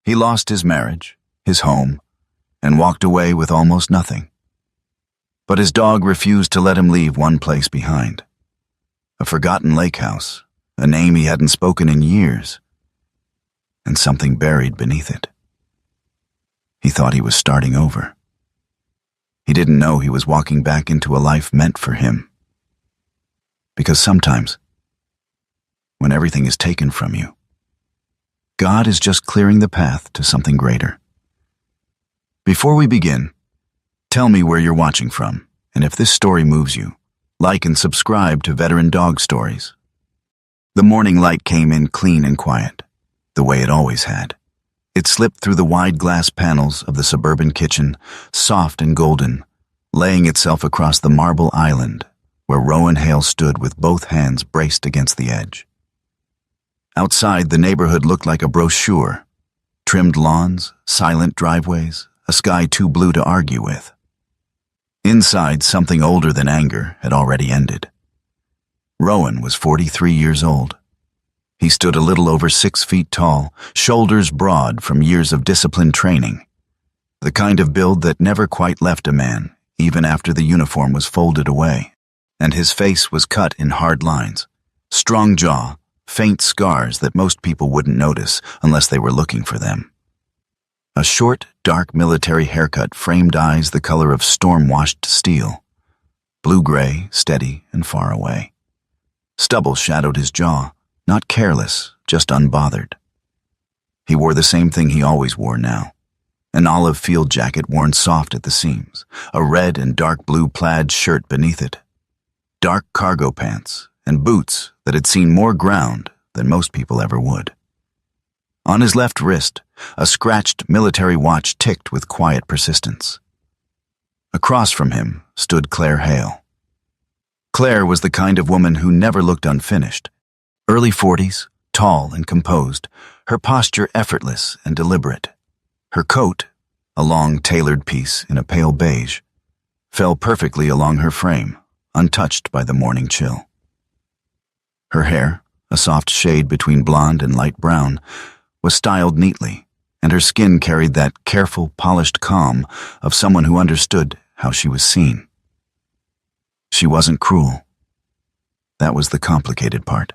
He lost his marriage, his home, and walked away with almost nothing. But his dog refused to let him leave one place behind. A forgotten lake house, a name he hadn't spoken in years, and something buried beneath it. He thought he was starting over. He didn't know he was walking back into a life meant for him. Because sometimes, when everything is taken from you, God is just clearing the path to something greater. Before we begin, tell me where you're watching from, and if this story moves you, like and subscribe to Veteran Dog Stories. The morning light came in clean and quiet, the way it always had. It slipped through the wide glass panels of the suburban kitchen, soft and golden, laying itself across the marble island where Rowan Hale stood with both hands braced against the edge. Outside, the neighborhood looked like a brochure. Trimmed lawns, silent driveways, a sky too blue to argue with. Inside, something older than anger had already ended. Rowan was 43 years old. He stood a little over 6 feet tall, shoulders broad from years of disciplined training. The kind of build that never quite left a man, even after the uniform was folded away. And his face was cut in hard lines. Strong jaw, faint scars that most people wouldn't notice unless they were looking for them. A short, dark military haircut framed eyes the color of storm-washed steel. Blue-gray, steady, and far away. Stubble shadowed his jaw, not careless, just unbothered. He wore the same thing he always wore now. An olive field jacket worn soft at the seams, a red and dark blue plaid shirt beneath it. Dark cargo pants, and boots that had seen more ground than most people ever would. On his left wrist, a scratched military watch ticked with quiet persistence. Across from him stood Claire Hale. Claire was the kind of woman who never looked unfinished. Early 40s, tall and composed, her posture effortless and deliberate. Her coat, a long tailored piece in a pale beige, fell perfectly along her frame, untouched by the morning chill. Her hair, a soft shade between blonde and light brown, was styled neatly, and her skin carried that careful, polished calm of someone who understood how she was seen. She wasn't cruel. That was the complicated part.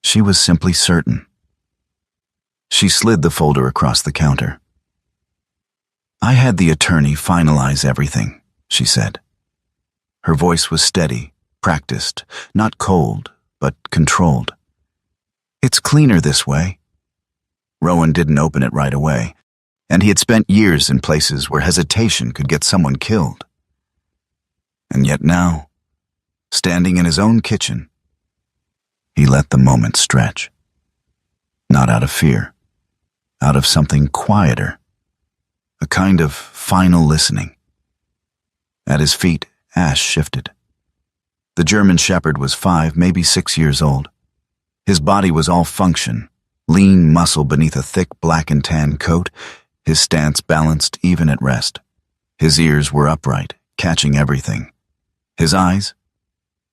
She was simply certain. She slid the folder across the counter. "I had the attorney finalize everything," she said. Her voice was steady, practiced, not cold, but controlled. "It's cleaner this way." Rowan didn't open it right away, and he had spent years in places where hesitation could get someone killed. And yet now, standing in his own kitchen, he let the moment stretch. Not out of fear, out of something quieter, a kind of final listening. At his feet, Ash shifted. The German Shepherd was 5, maybe 6 years old. His body was all function, lean muscle beneath a thick black and tan coat, his stance balanced even at rest. His ears were upright, catching everything. His eyes,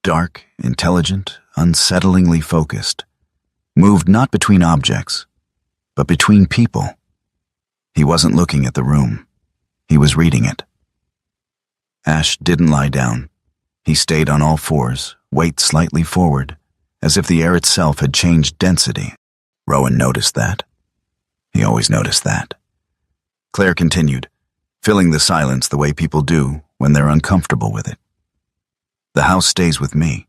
dark, intelligent, unsettlingly focused, moved not between objects, but between people. He wasn't looking at the room. He was reading it. Ash didn't lie down. He stayed on all fours, weight slightly forward, as if the air itself had changed density. Rowan noticed that. He always noticed that. Claire continued, filling the silence the way people do when they're uncomfortable with it. "The house stays with me.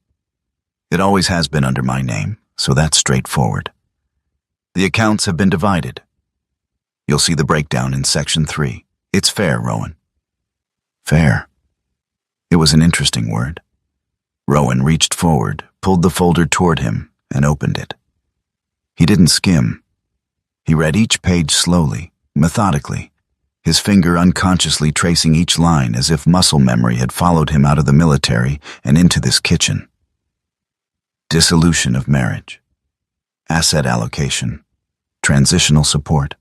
It always has been under my name, so that's straightforward. The accounts have been divided. You'll see the breakdown in Section 3. It's fair, Rowan." Fair. It was an interesting word. Rowan reached forward, pulled the folder toward him, and opened it. He didn't skim. He read each page slowly, methodically, his finger unconsciously tracing each line as if muscle memory had followed him out of the military and into this kitchen. Dissolution of marriage. Asset allocation. Transitional support.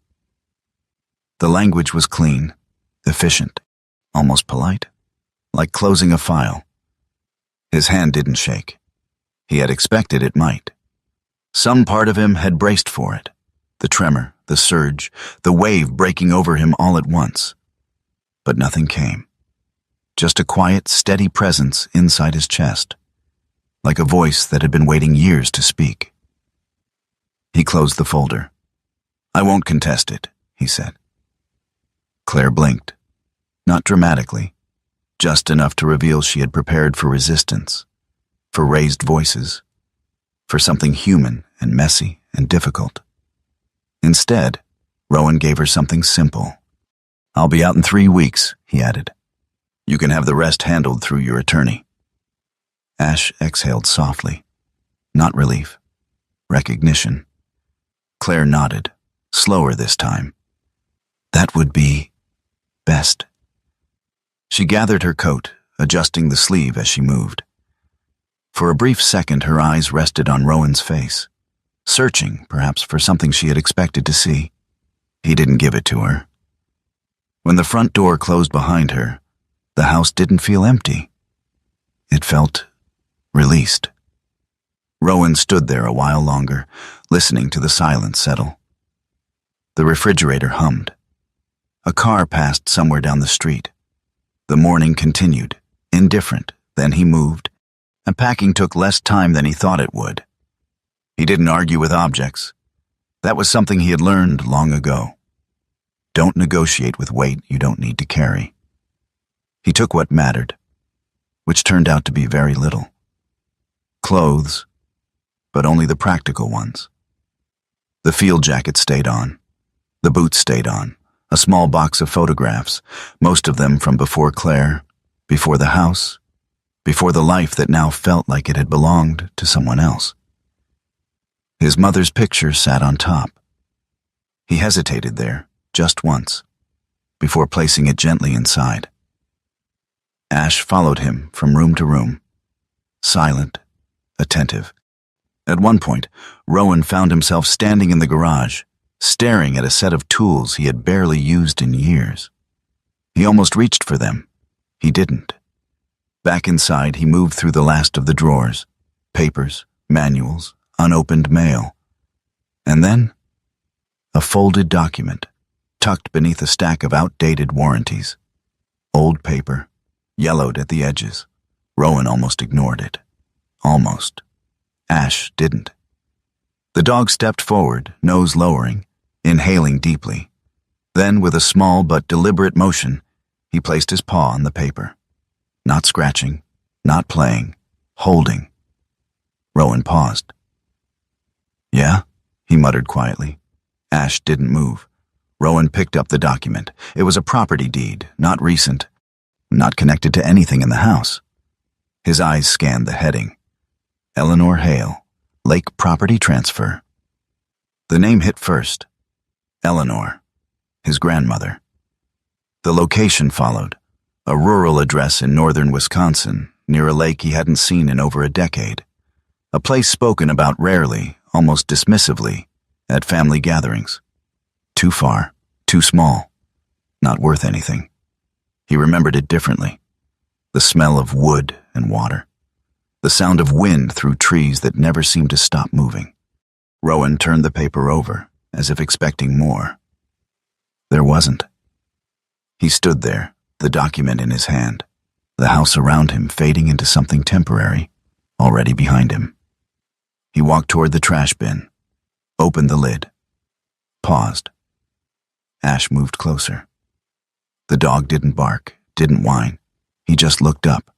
The language was clean, efficient, almost polite, like closing a file. His hand didn't shake. He had expected it might. Some part of him had braced for it, the tremor, the surge, the wave breaking over him all at once. But nothing came. Just a quiet, steady presence inside his chest, like a voice that had been waiting years to speak. He closed the folder. "I won't contest it," he said. Claire blinked. Not dramatically, just enough to reveal she had prepared for resistance, for raised voices, for something human and messy and difficult. Instead, Rowan gave her something simple. "I'll be out in 3 weeks," he added. "You can have the rest handled through your attorney." Ash exhaled softly. Not relief. Recognition. Claire nodded, slower this time. "That would be best." She gathered her coat, adjusting the sleeve as she moved. For a brief second, her eyes rested on Rowan's face, searching, perhaps, for something she had expected to see. He didn't give it to her. When the front door closed behind her, the house didn't feel empty. It felt released. Rowan stood there a while longer, listening to the silence settle. The refrigerator hummed. A car passed somewhere down the street. The morning continued, indifferent. Then he moved, and packing took less time than he thought it would. He didn't argue with objects. That was something he had learned long ago. Don't negotiate with weight you don't need to carry. He took what mattered, which turned out to be very little. Clothes, but only the practical ones. The field jacket stayed on. The boots stayed on. A small box of photographs, most of them from before Claire, before the house, before the life that now felt like it had belonged to someone else. His mother's picture sat on top. He hesitated there, just once, before placing it gently inside. Ash followed him from room to room, silent, attentive. At one point, Rowan found himself standing in the garage, staring at a set of tools he had barely used in years. He almost reached for them. He didn't. Back inside, he moved through the last of the drawers, papers, manuals, unopened mail. And then, a folded document, tucked beneath a stack of outdated warranties. Old paper, yellowed at the edges. Rowan almost ignored it. Almost. Ash didn't. The dog stepped forward, nose lowering, inhaling deeply. Then, with a small but deliberate motion, he placed his paw on the paper. Not scratching, not playing, holding. Rowan paused. "Yeah?" he muttered quietly. Ash didn't move. Rowan picked up the document. It was a property deed, not recent, not connected to anything in the house. His eyes scanned the heading. Eleanor Hale, Lake Property Transfer. The name hit first. Eleanor, his grandmother. The location followed, a rural address in northern Wisconsin, near a lake he hadn't seen in over a decade. A place spoken about rarely, almost dismissively, at family gatherings. Too far, too small, not worth anything. He remembered it differently. The smell of wood and water. The sound of wind through trees that never seemed to stop moving. Rowan turned the paper over, as if expecting more. There wasn't. He stood there, the document in his hand, the house around him fading into something temporary, already behind him. He walked toward the trash bin, opened the lid, paused. Ash moved closer. The dog didn't bark, didn't whine. He just looked up.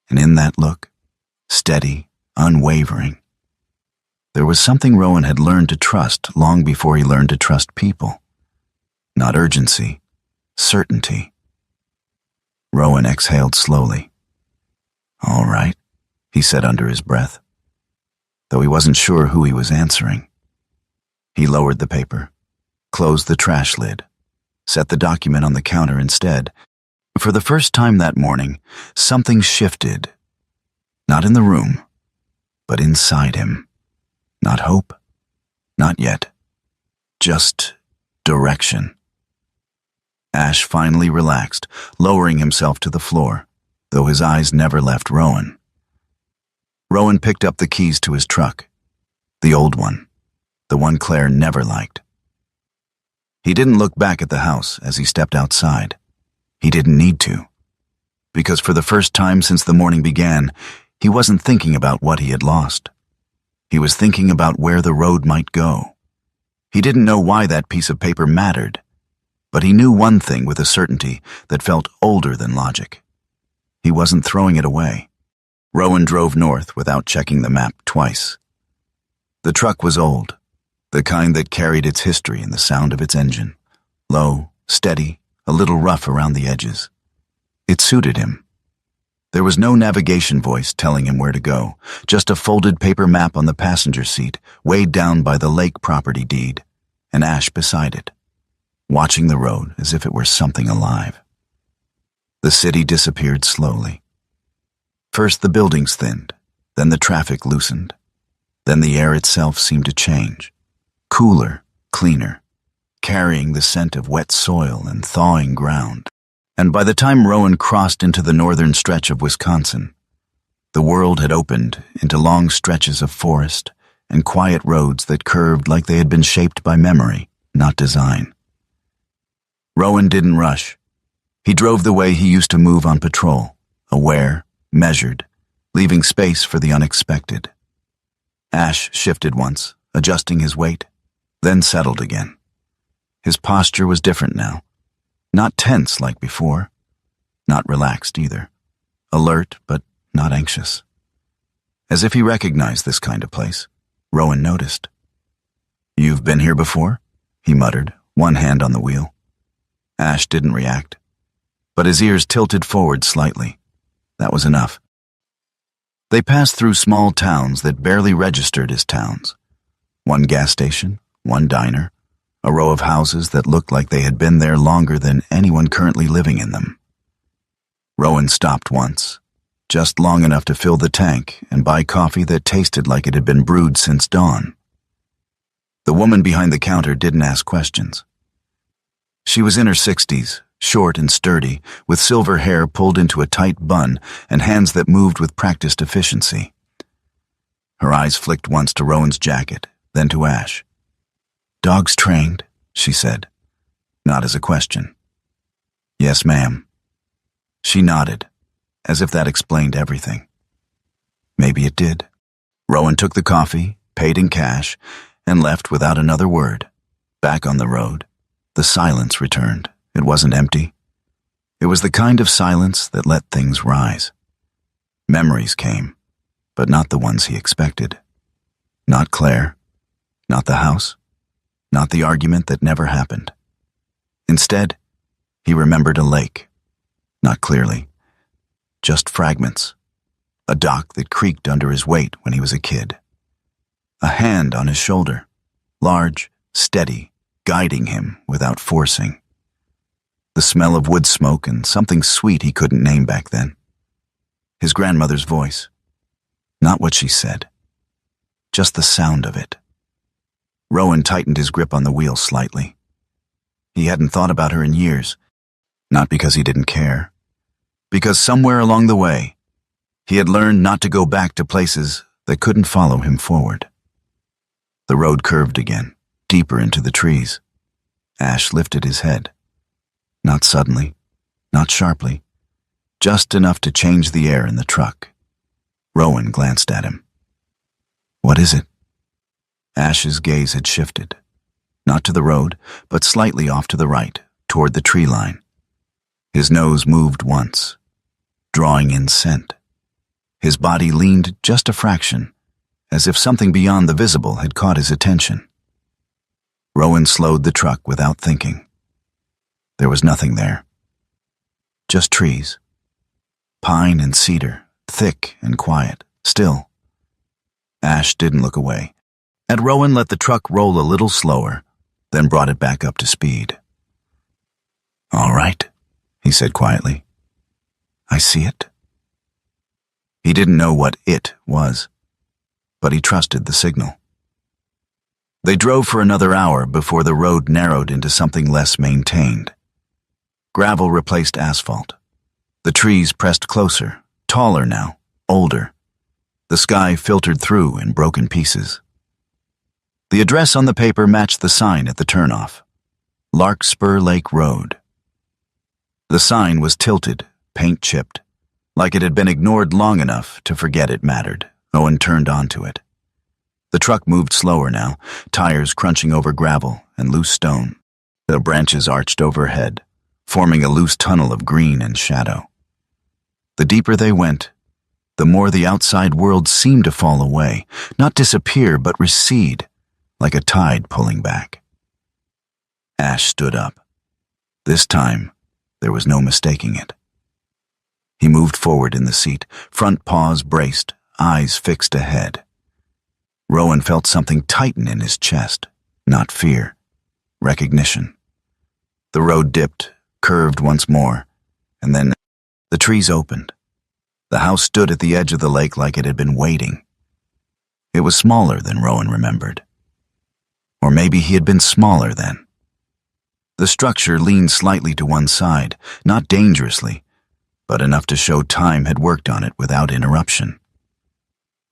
And in that look, steady, unwavering, there was something Rowan had learned to trust long before he learned to trust people. Not urgency, certainty. Rowan exhaled slowly. "All right," he said under his breath, though he wasn't sure who he was answering. He lowered the paper, closed the trash lid, set the document on the counter instead. For the first time that morning, something shifted. Not in the room, but inside him. Not hope. Not yet. Just direction. Ash finally relaxed, lowering himself to the floor, though his eyes never left Rowan. Rowan picked up the keys to his truck. The old one. The one Claire never liked. He didn't look back at the house as he stepped outside. He didn't need to. Because for the first time since the morning began, he wasn't thinking about what he had lost. He was thinking about where the road might go. He didn't know why that piece of paper mattered, but he knew one thing with a certainty that felt older than logic. He wasn't throwing it away. Rowan drove north without checking the map twice. The truck was old, the kind that carried its history in the sound of its engine. Low, steady, a little rough around the edges. It suited him. There was no navigation voice telling him where to go, just a folded paper map on the passenger seat, weighed down by the lake property deed, and Ash beside it, watching the road as if it were something alive. The city disappeared slowly. First the buildings thinned, then the traffic loosened. Then the air itself seemed to change. Cooler, cleaner, carrying the scent of wet soil and thawing ground. And by the time Rowan crossed into the northern stretch of Wisconsin, the world had opened into long stretches of forest and quiet roads that curved like they had been shaped by memory, not design. Rowan didn't rush. He drove the way he used to move on patrol, aware, measured, leaving space for the unexpected. Ash shifted once, adjusting his weight, then settled again. His posture was different now. Not tense like before. Not relaxed either. Alert, but not anxious. As if he recognized this kind of place, Rowan noticed. "You've been here before?" he muttered, one hand on the wheel. Ash didn't react, but his ears tilted forward slightly. That was enough. They passed through small towns that barely registered as towns. One gas station, one diner, a row of houses that looked like they had been there longer than anyone currently living in them. Rowan stopped once, just long enough to fill the tank and buy coffee that tasted like it had been brewed since dawn. The woman behind the counter didn't ask questions. She was in her 60s, short and sturdy, with silver hair pulled into a tight bun and hands that moved with practiced efficiency. Her eyes flicked once to Rowan's jacket, then to Ash. "Dogs trained," she said, not as a question. "Yes, ma'am." She nodded, as if that explained everything. Maybe it did. Rowan took the coffee, paid in cash, and left without another word. Back on the road, the silence returned. It wasn't empty. It was the kind of silence that let things rise. Memories came, but not the ones he expected. Not Claire, not the house, not the argument that never happened. Instead, he remembered a lake. Not clearly, just fragments. A dock that creaked under his weight when he was a kid. A hand on his shoulder, large, steady, guiding him without forcing. The smell of wood smoke and something sweet he couldn't name back then. His grandmother's voice. Not what she said, just the sound of it. Rowan tightened his grip on the wheel slightly. He hadn't thought about her in years, not because he didn't care, because somewhere along the way, he had learned not to go back to places that couldn't follow him forward. The road curved again, deeper into the trees. Ash lifted his head. Not suddenly, not sharply, just enough to change the air in the truck. Rowan glanced at him. "What is it?" Ash's gaze had shifted, not to the road, but slightly off to the right, toward the tree line. His nose moved once, drawing in scent. His body leaned just a fraction, as if something beyond the visible had caught his attention. Rowan slowed the truck without thinking. There was nothing there. Just trees. Pine and cedar, thick and quiet, still. Ash didn't look away. And Rowan let the truck roll a little slower, then brought it back up to speed. "All right," he said quietly. "I see it." He didn't know what it was, but he trusted the signal. They drove for another hour before the road narrowed into something less maintained. Gravel replaced asphalt. The trees pressed closer, taller now, older. The sky filtered through in broken pieces. The address on the paper matched the sign at the turnoff. Larkspur Lake Road. The sign was tilted, paint chipped, like it had been ignored long enough to forget it mattered. Owen turned onto it. The truck moved slower now, tires crunching over gravel and loose stone. The branches arched overhead, forming a loose tunnel of green and shadow. The deeper they went, the more the outside world seemed to fall away, not disappear but recede, like a tide pulling back. Ash stood up. This time, there was no mistaking it. He moved forward in the seat, front paws braced, eyes fixed ahead. Rowan felt something tighten in his chest, not fear, recognition. The road dipped, curved once more, and then the trees opened. The house stood at the edge of the lake like it had been waiting. It was smaller than Rowan remembered. Or maybe he had been smaller then. The structure leaned slightly to one side, not dangerously, but enough to show time had worked on it without interruption.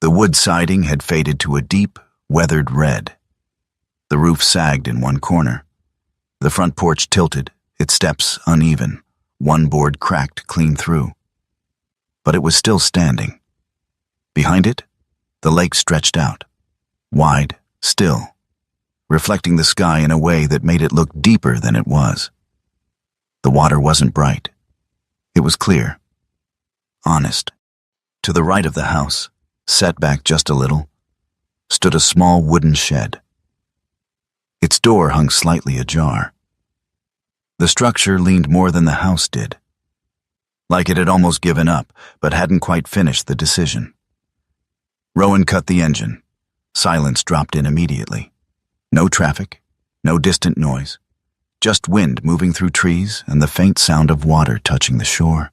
The wood siding had faded to a deep, weathered red. The roof sagged in one corner. The front porch tilted, its steps uneven, one board cracked clean through. But it was still standing. Behind it, the lake stretched out, wide, still, reflecting the sky in a way that made it look deeper than it was. The water wasn't bright. It was clear, honest. To the right of the house, set back just a little, stood a small wooden shed. Its door hung slightly ajar. The structure leaned more than the house did, like it had almost given up, but hadn't quite finished the decision. Rowan cut the engine. Silence dropped in immediately. No traffic, no distant noise, just wind moving through trees and the faint sound of water touching the shore.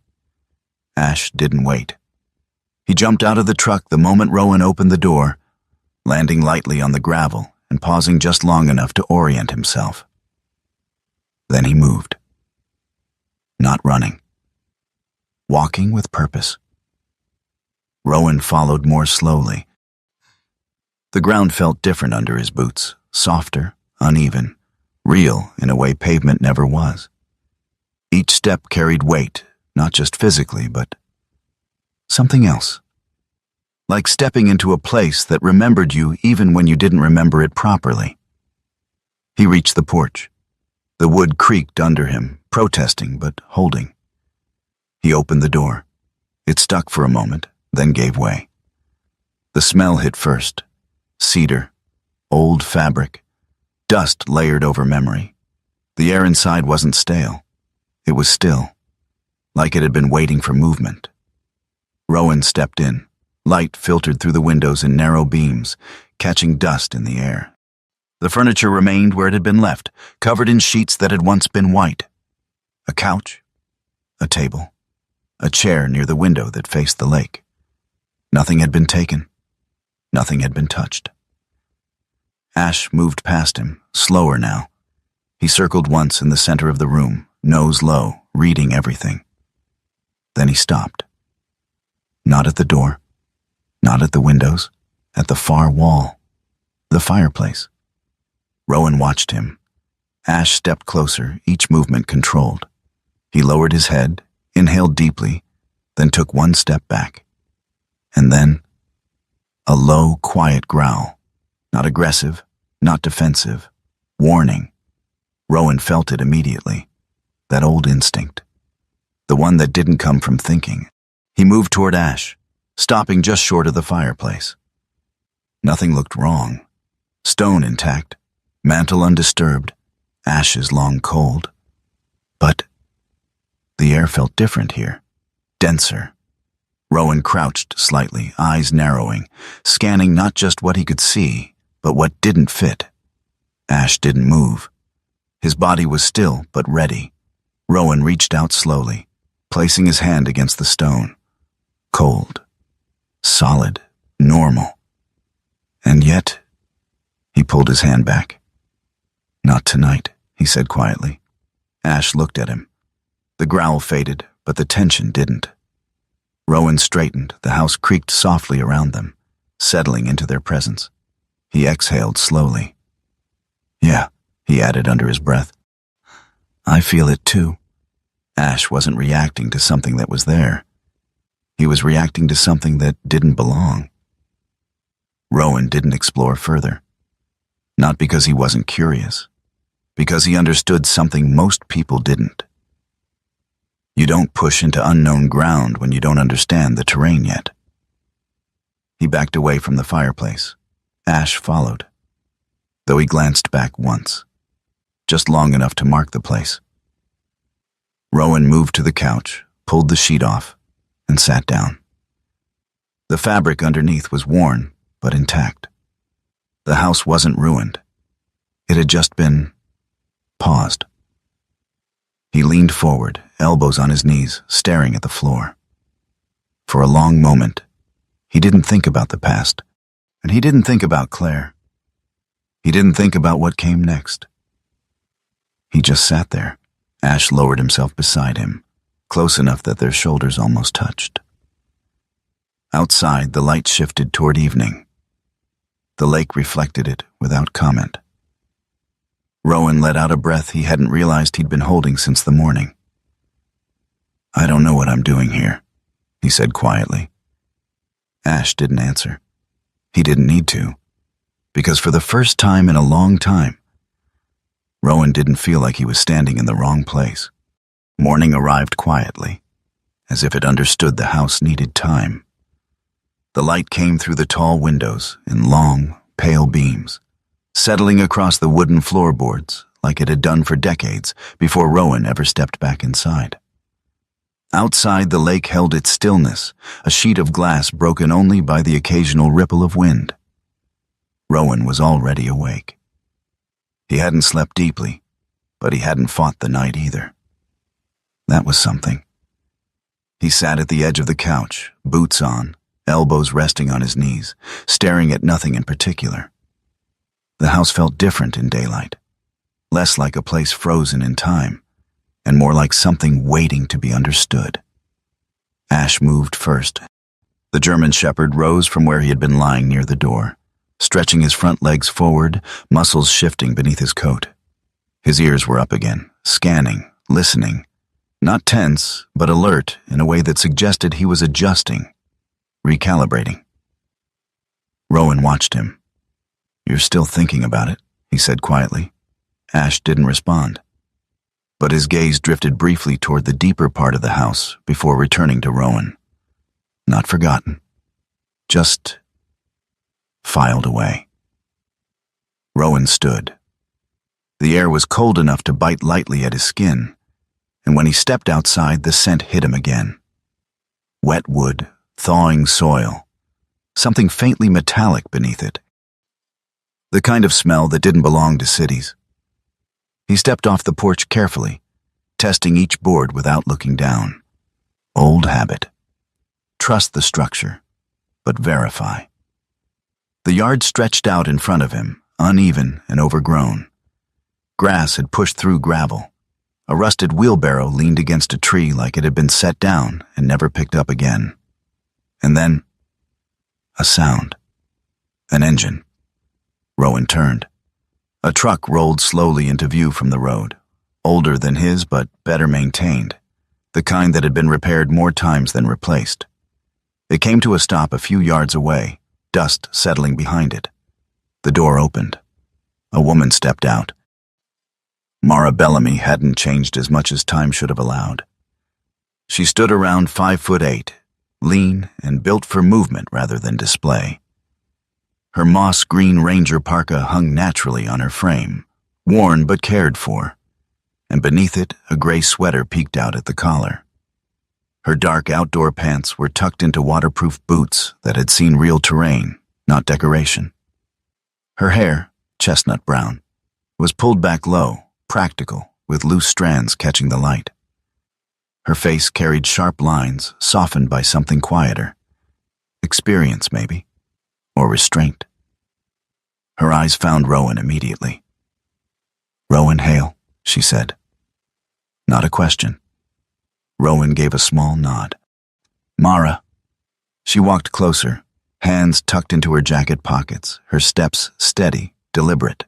Ash didn't wait. He jumped out of the truck the moment Rowan opened the door, landing lightly on the gravel and pausing just long enough to orient himself. Then he moved. Not running. Walking with purpose. Rowan followed more slowly. The ground felt different under his boots, softer, uneven, real in a way pavement never was. Each step carried weight, not just physically, but something else. Like stepping into a place that remembered you even when you didn't remember it properly. He reached the porch. The wood creaked under him, protesting but holding. He opened the door. It stuck for a moment, then gave way. The smell hit first. Cedar, old fabric, dust layered over memory. The air inside wasn't stale. It was still, like it had been waiting for movement. Rowan stepped in. Light filtered through the windows in narrow beams, catching dust in the air. The furniture remained where it had been left, covered in sheets that had once been white. A couch, a table, a chair near the window that faced the lake. Nothing had been taken. Nothing had been touched. Ash moved past him, slower now. He circled once in the center of the room, nose low, reading everything. Then he stopped. Not at the door, not at the windows, at the far wall, the fireplace. Rowan watched him. Ash stepped closer, each movement controlled. He lowered his head, inhaled deeply, then took one step back. And then, a low, quiet growl. Not aggressive, not defensive. Warning. Rowan felt it immediately. That old instinct. The one that didn't come from thinking. He moved toward Ash, stopping just short of the fireplace. Nothing looked wrong. Stone intact, mantle undisturbed, ashes long cold. But the air felt different here, denser. Rowan crouched slightly, eyes narrowing, scanning not just what he could see, but what didn't fit. Ash didn't move. His body was still, but ready. Rowan reached out slowly, placing his hand against the stone. Cold. Solid. Normal. And yet, he pulled his hand back. Not tonight, he said quietly. Ash looked at him. The growl faded, but the tension didn't. Rowan straightened, the house creaked softly around them, settling into their presence. He exhaled slowly. Yeah, he added under his breath. I feel it too. Ash wasn't reacting to something that was there. He was reacting to something that didn't belong. Rowan didn't explore further. Not because he wasn't curious, because he understood something most people didn't. You don't push into unknown ground when you don't understand the terrain yet. He backed away from the fireplace. Ash followed, though he glanced back once, just long enough to mark the place. Rowan moved to the couch, pulled the sheet off, and sat down. The fabric underneath was worn, but intact. The house wasn't ruined. It had just been paused. He leaned forward, elbows on his knees, staring at the floor. For a long moment, he didn't think about the past, and he didn't think about Claire. He didn't think about what came next. He just sat there. Ash lowered himself beside him, close enough that their shoulders almost touched. Outside, the light shifted toward evening. The lake reflected it without comment. Rowan let out a breath he hadn't realized he'd been holding since the morning. I don't know what I'm doing here, he said quietly. Ash didn't answer. He didn't need to, because for the first time in a long time, Rowan didn't feel like he was standing in the wrong place. Morning arrived quietly, as if it understood the house needed time. The light came through the tall windows in long, pale beams, settling across the wooden floorboards like it had done for decades before Rowan ever stepped back inside. Outside, the lake held its stillness, a sheet of glass broken only by the occasional ripple of wind. Rowan was already awake. He hadn't slept deeply, but he hadn't fought the night either. That was something. He sat at the edge of the couch, boots on, elbows resting on his knees, staring at nothing in particular. The house felt different in daylight, less like a place frozen in time, and more like something waiting to be understood. Ash moved first. The German Shepherd rose from where he had been lying near the door, stretching his front legs forward, muscles shifting beneath his coat. His ears were up again, scanning, listening, not tense, but alert in a way that suggested he was adjusting, recalibrating. Rowan watched him. You're still thinking about it, he said quietly. Ash didn't respond, but his gaze drifted briefly toward the deeper part of the house before returning to Rowan. Not forgotten, just filed away. Rowan stood. The air was cold enough to bite lightly at his skin, and when he stepped outside, the scent hit him again. Wet wood, thawing soil, something faintly metallic beneath it. The kind of smell that didn't belong to cities. He stepped off the porch carefully, testing each board without looking down. Old habit. Trust the structure, but verify. The yard stretched out in front of him, uneven and overgrown. Grass had pushed through gravel. A rusted wheelbarrow leaned against a tree like it had been set down and never picked up again. And then, a sound. An engine. Rowan turned. A truck rolled slowly into view from the road, older than his but better maintained, the kind that had been repaired more times than replaced. It came to a stop a few yards away, dust settling behind it. The door opened. A woman stepped out. Mara Bellamy hadn't changed as much as time should have allowed. She stood around 5'8", lean and built for movement rather than display. Her moss-green Ranger parka hung naturally on her frame, worn but cared for, and beneath it a gray sweater peeked out at the collar. Her dark outdoor pants were tucked into waterproof boots that had seen real terrain, not decoration. Her hair, chestnut brown, was pulled back low, practical, with loose strands catching the light. Her face carried sharp lines, softened by something quieter. Experience, maybe. Or restraint. Her eyes found Rowan immediately. "Rowan Hale," she said. Not a question. Rowan gave a small nod. "Mara." She walked closer, hands tucked into her jacket pockets, her steps steady, deliberate.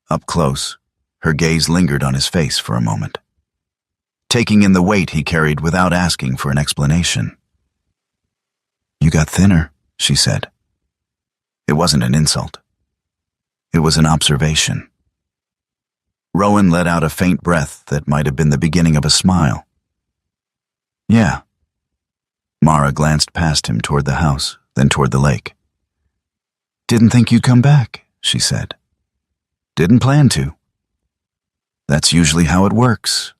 Up close, Her gaze lingered on his face for a moment, taking in the weight he carried without asking for an explanation. "You got thinner," she said. It wasn't an insult. It was an observation. Rowan let out a faint breath that might have been the beginning of a smile. "Yeah." Mara glanced past him toward the house, then toward the lake. "Didn't think you'd come back," she said. "Didn't plan to." "That's usually how it works."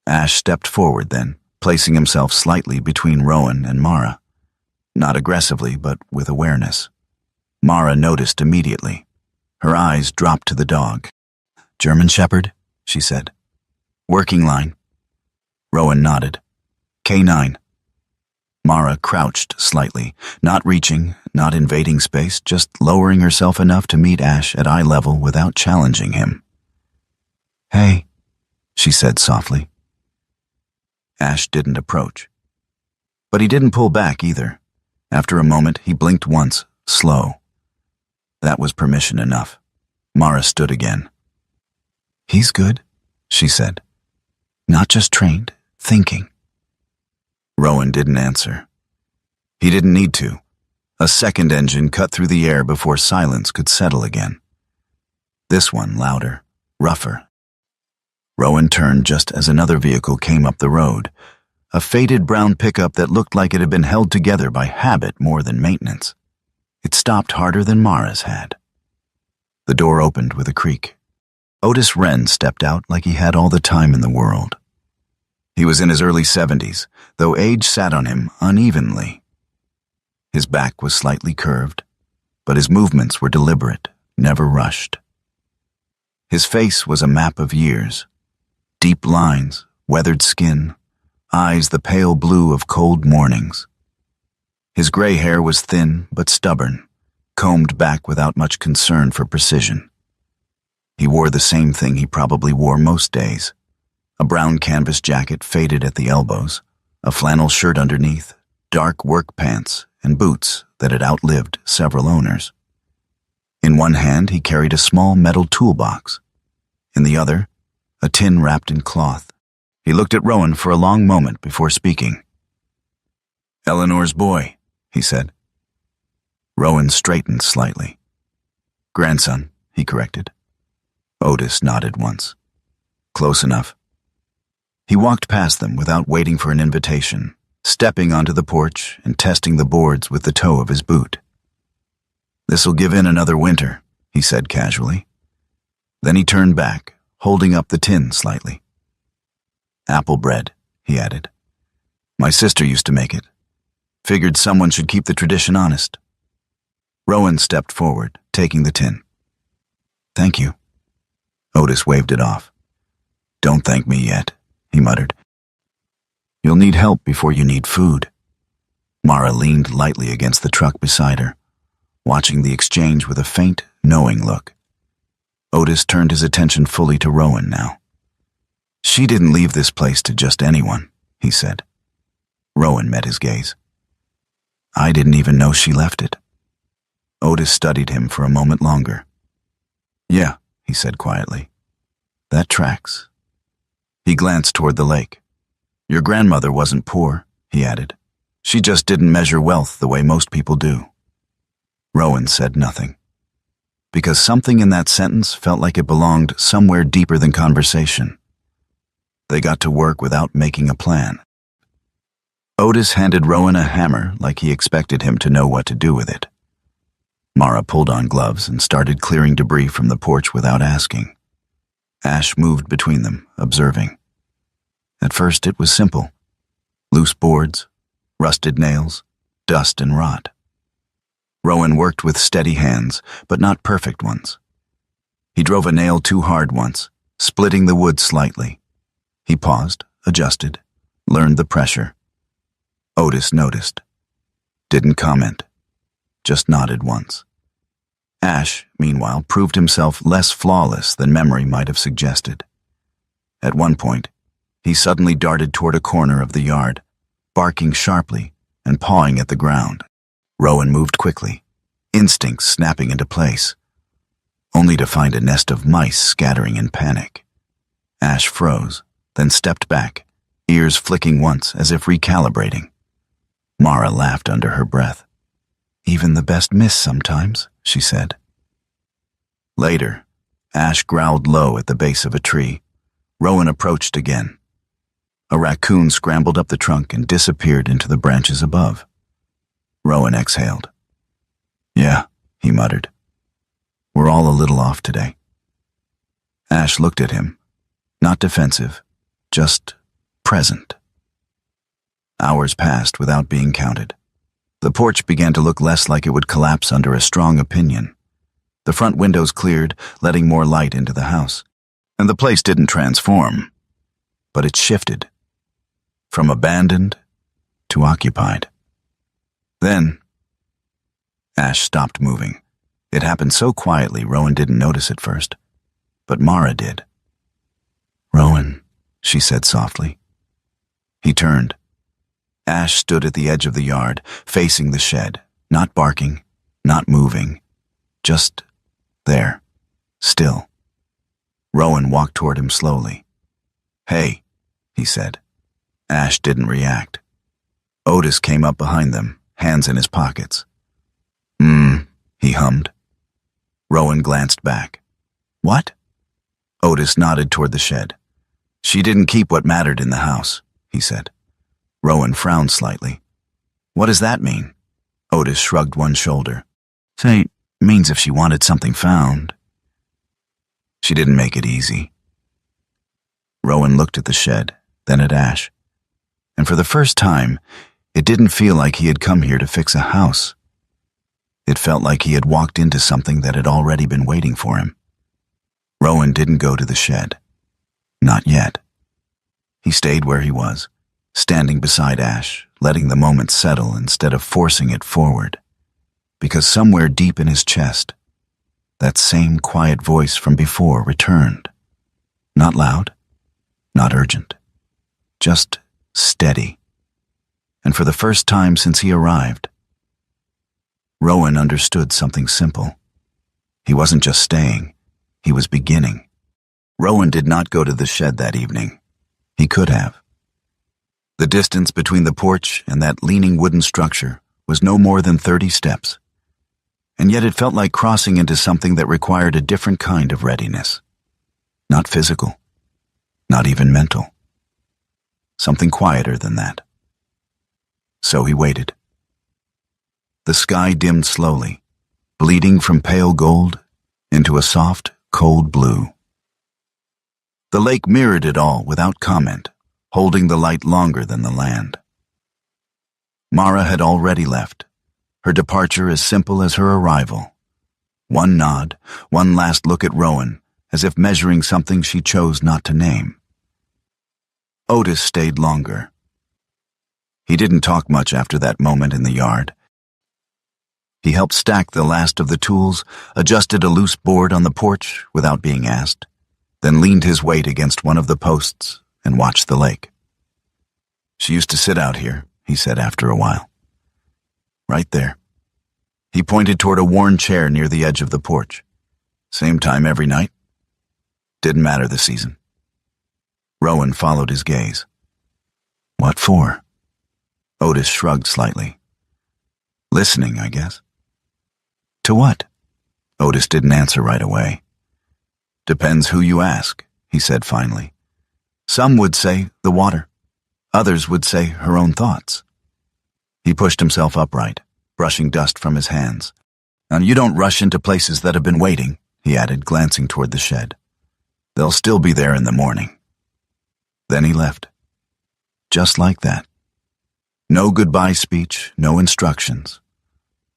Ash stepped forward then, placing himself slightly between Rowan and Mara. Not aggressively, but with awareness. Mara noticed immediately. Her eyes dropped to the dog. "German Shepherd," she said. "Working line." Rowan nodded. "K9. Mara crouched slightly, not reaching, not invading space, just lowering herself enough to meet Ash at eye level without challenging him. "Hey," she said softly. Ash didn't approach. But he didn't pull back either. After a moment, he blinked once, slow. That was permission enough. Mara stood again. "He's good," she said. "Not just trained, thinking." Rowan didn't answer. He didn't need to. A second engine cut through the air before silence could settle again. This one louder, rougher. Rowan turned just as another vehicle came up the road, a faded brown pickup that looked like it had been held together by habit more than maintenance. It stopped harder than Mara's had. The door opened with a creak. Otis Wren stepped out like he had all the time in the world. He was in his early 70s, though age sat on him unevenly. His back was slightly curved, but his movements were deliberate, never rushed. His face was a map of years. Deep lines, weathered skin, eyes the pale blue of cold mornings. His gray hair was thin but stubborn, combed back without much concern for precision. He wore the same thing he probably wore most days: a brown canvas jacket faded at the elbows, a flannel shirt underneath, dark work pants, and boots that had outlived several owners. In one hand he carried a small metal toolbox. In the other, a tin wrapped in cloth. He looked at Rowan for a long moment before speaking. "Eleanor's boy," he said. Rowan straightened slightly. "Grandson," he corrected. Otis nodded once. "Close enough." He walked past them without waiting for an invitation, stepping onto the porch and testing the boards with the toe of his boot. "This'll give in another winter," he said casually. Then he turned back, holding up the tin slightly. "Apple bread," he added. "My sister used to make it. Figured someone should keep the tradition honest." Rowan stepped forward, taking the tin. "Thank you." Otis waved it off. "Don't thank me yet," he muttered. "You'll need help before you need food." Mara leaned lightly against the truck beside her, watching the exchange with a faint, knowing look. Otis turned his attention fully to Rowan now. "She didn't leave this place to just anyone," he said. Rowan met his gaze. "I didn't even know she left it." Otis studied him for a moment longer. "Yeah," he said quietly. "That tracks." He glanced toward the lake. "Your grandmother wasn't poor," he added. "She just didn't measure wealth the way most people do." Rowan said nothing, because something in that sentence felt like it belonged somewhere deeper than conversation. They got to work without making a plan. Otis handed Rowan a hammer like he expected him to know what to do with it. Mara pulled on gloves and started clearing debris from the porch without asking. Ash moved between them, observing. At first it was simple. Loose boards, rusted nails, dust and rot. Rowan worked with steady hands, but not perfect ones. He drove a nail too hard once, splitting the wood slightly. He paused, adjusted, learned the pressure. Otis noticed. Didn't comment. Just nodded once. Ash, meanwhile, proved himself less flawless than memory might have suggested. At one point, he suddenly darted toward a corner of the yard, barking sharply and pawing at the ground. Rowan moved quickly, instincts snapping into place. only to find a nest of mice scattering in panic. Ash froze, then stepped back, ears flicking once as if recalibrating. Mara laughed under her breath. "Even the best miss sometimes," she said. Later, Ash growled low at the base of a tree. Rowan approached again. A raccoon scrambled up the trunk and disappeared into the branches above. Rowan exhaled. "Yeah," he muttered. "We're all a little off today." Ash looked at him, not defensive, just present. Hours passed without being counted. The porch began to look less like it would collapse under a strong opinion. The front windows cleared, letting more light into the house. And the place didn't transform, but it shifted. From abandoned to occupied. Then, Ash stopped moving. It happened so quietly Rowan didn't notice at first, but Mara did. "Rowan," she said softly. He turned. Ash stood at the edge of the yard, facing the shed, not barking, not moving, just there, still. Rowan walked toward him slowly. "Hey," he said. Ash didn't react. Otis came up behind them, hands in his pockets. He hummed. Rowan glanced back. "What?" Otis nodded toward the shed. "She didn't keep what mattered in the house," he said. Rowan frowned slightly. "What does that mean?" Otis shrugged one shoulder. "Say, means if she wanted something found." "She didn't make it easy." Rowan looked at the shed, then at Ash. And for the first time, it didn't feel like he had come here to fix a house. It felt like he had walked into something that had already been waiting for him. Rowan didn't go to the shed. Not yet. He stayed where he was, standing beside Ash, letting the moment settle instead of forcing it forward. Because somewhere deep in his chest, that same quiet voice from before returned. Not loud, not urgent, just steady. And for the first time since he arrived, Rowan understood something simple. He wasn't just staying, he was beginning. Rowan did not go to the shed that evening. He could have. The distance between the porch and that leaning wooden structure was no more than 30 steps. And yet it felt like crossing into something that required a different kind of readiness. Not physical, not even mental. Something quieter than that. So he waited. The sky dimmed slowly, bleeding from pale gold into a soft, cold blue. The lake mirrored it all without comment, holding the light longer than the land. Mara had already left, her departure as simple as her arrival. One nod, one last look at Rowan, as if measuring something she chose not to name. Otis stayed longer. He didn't talk much after that moment in the yard. He helped stack the last of the tools, adjusted a loose board on the porch without being asked, then leaned his weight against one of the posts and watched the lake. "She used to sit out here," he said after a while. "Right there." He pointed toward a worn chair near the edge of the porch. "Same time every night? Didn't matter the season." Rowan followed his gaze. "What for?" Otis shrugged slightly. "Listening, I guess." "To what?" Otis didn't answer right away. "Depends who you ask," he said finally. "Some would say the water. Others would say her own thoughts." He pushed himself upright, brushing dust from his hands. "And you don't rush into places that have been waiting," he added, glancing toward the shed. "They'll still be there in the morning." Then he left. Just like that. No goodbye speech, no instructions.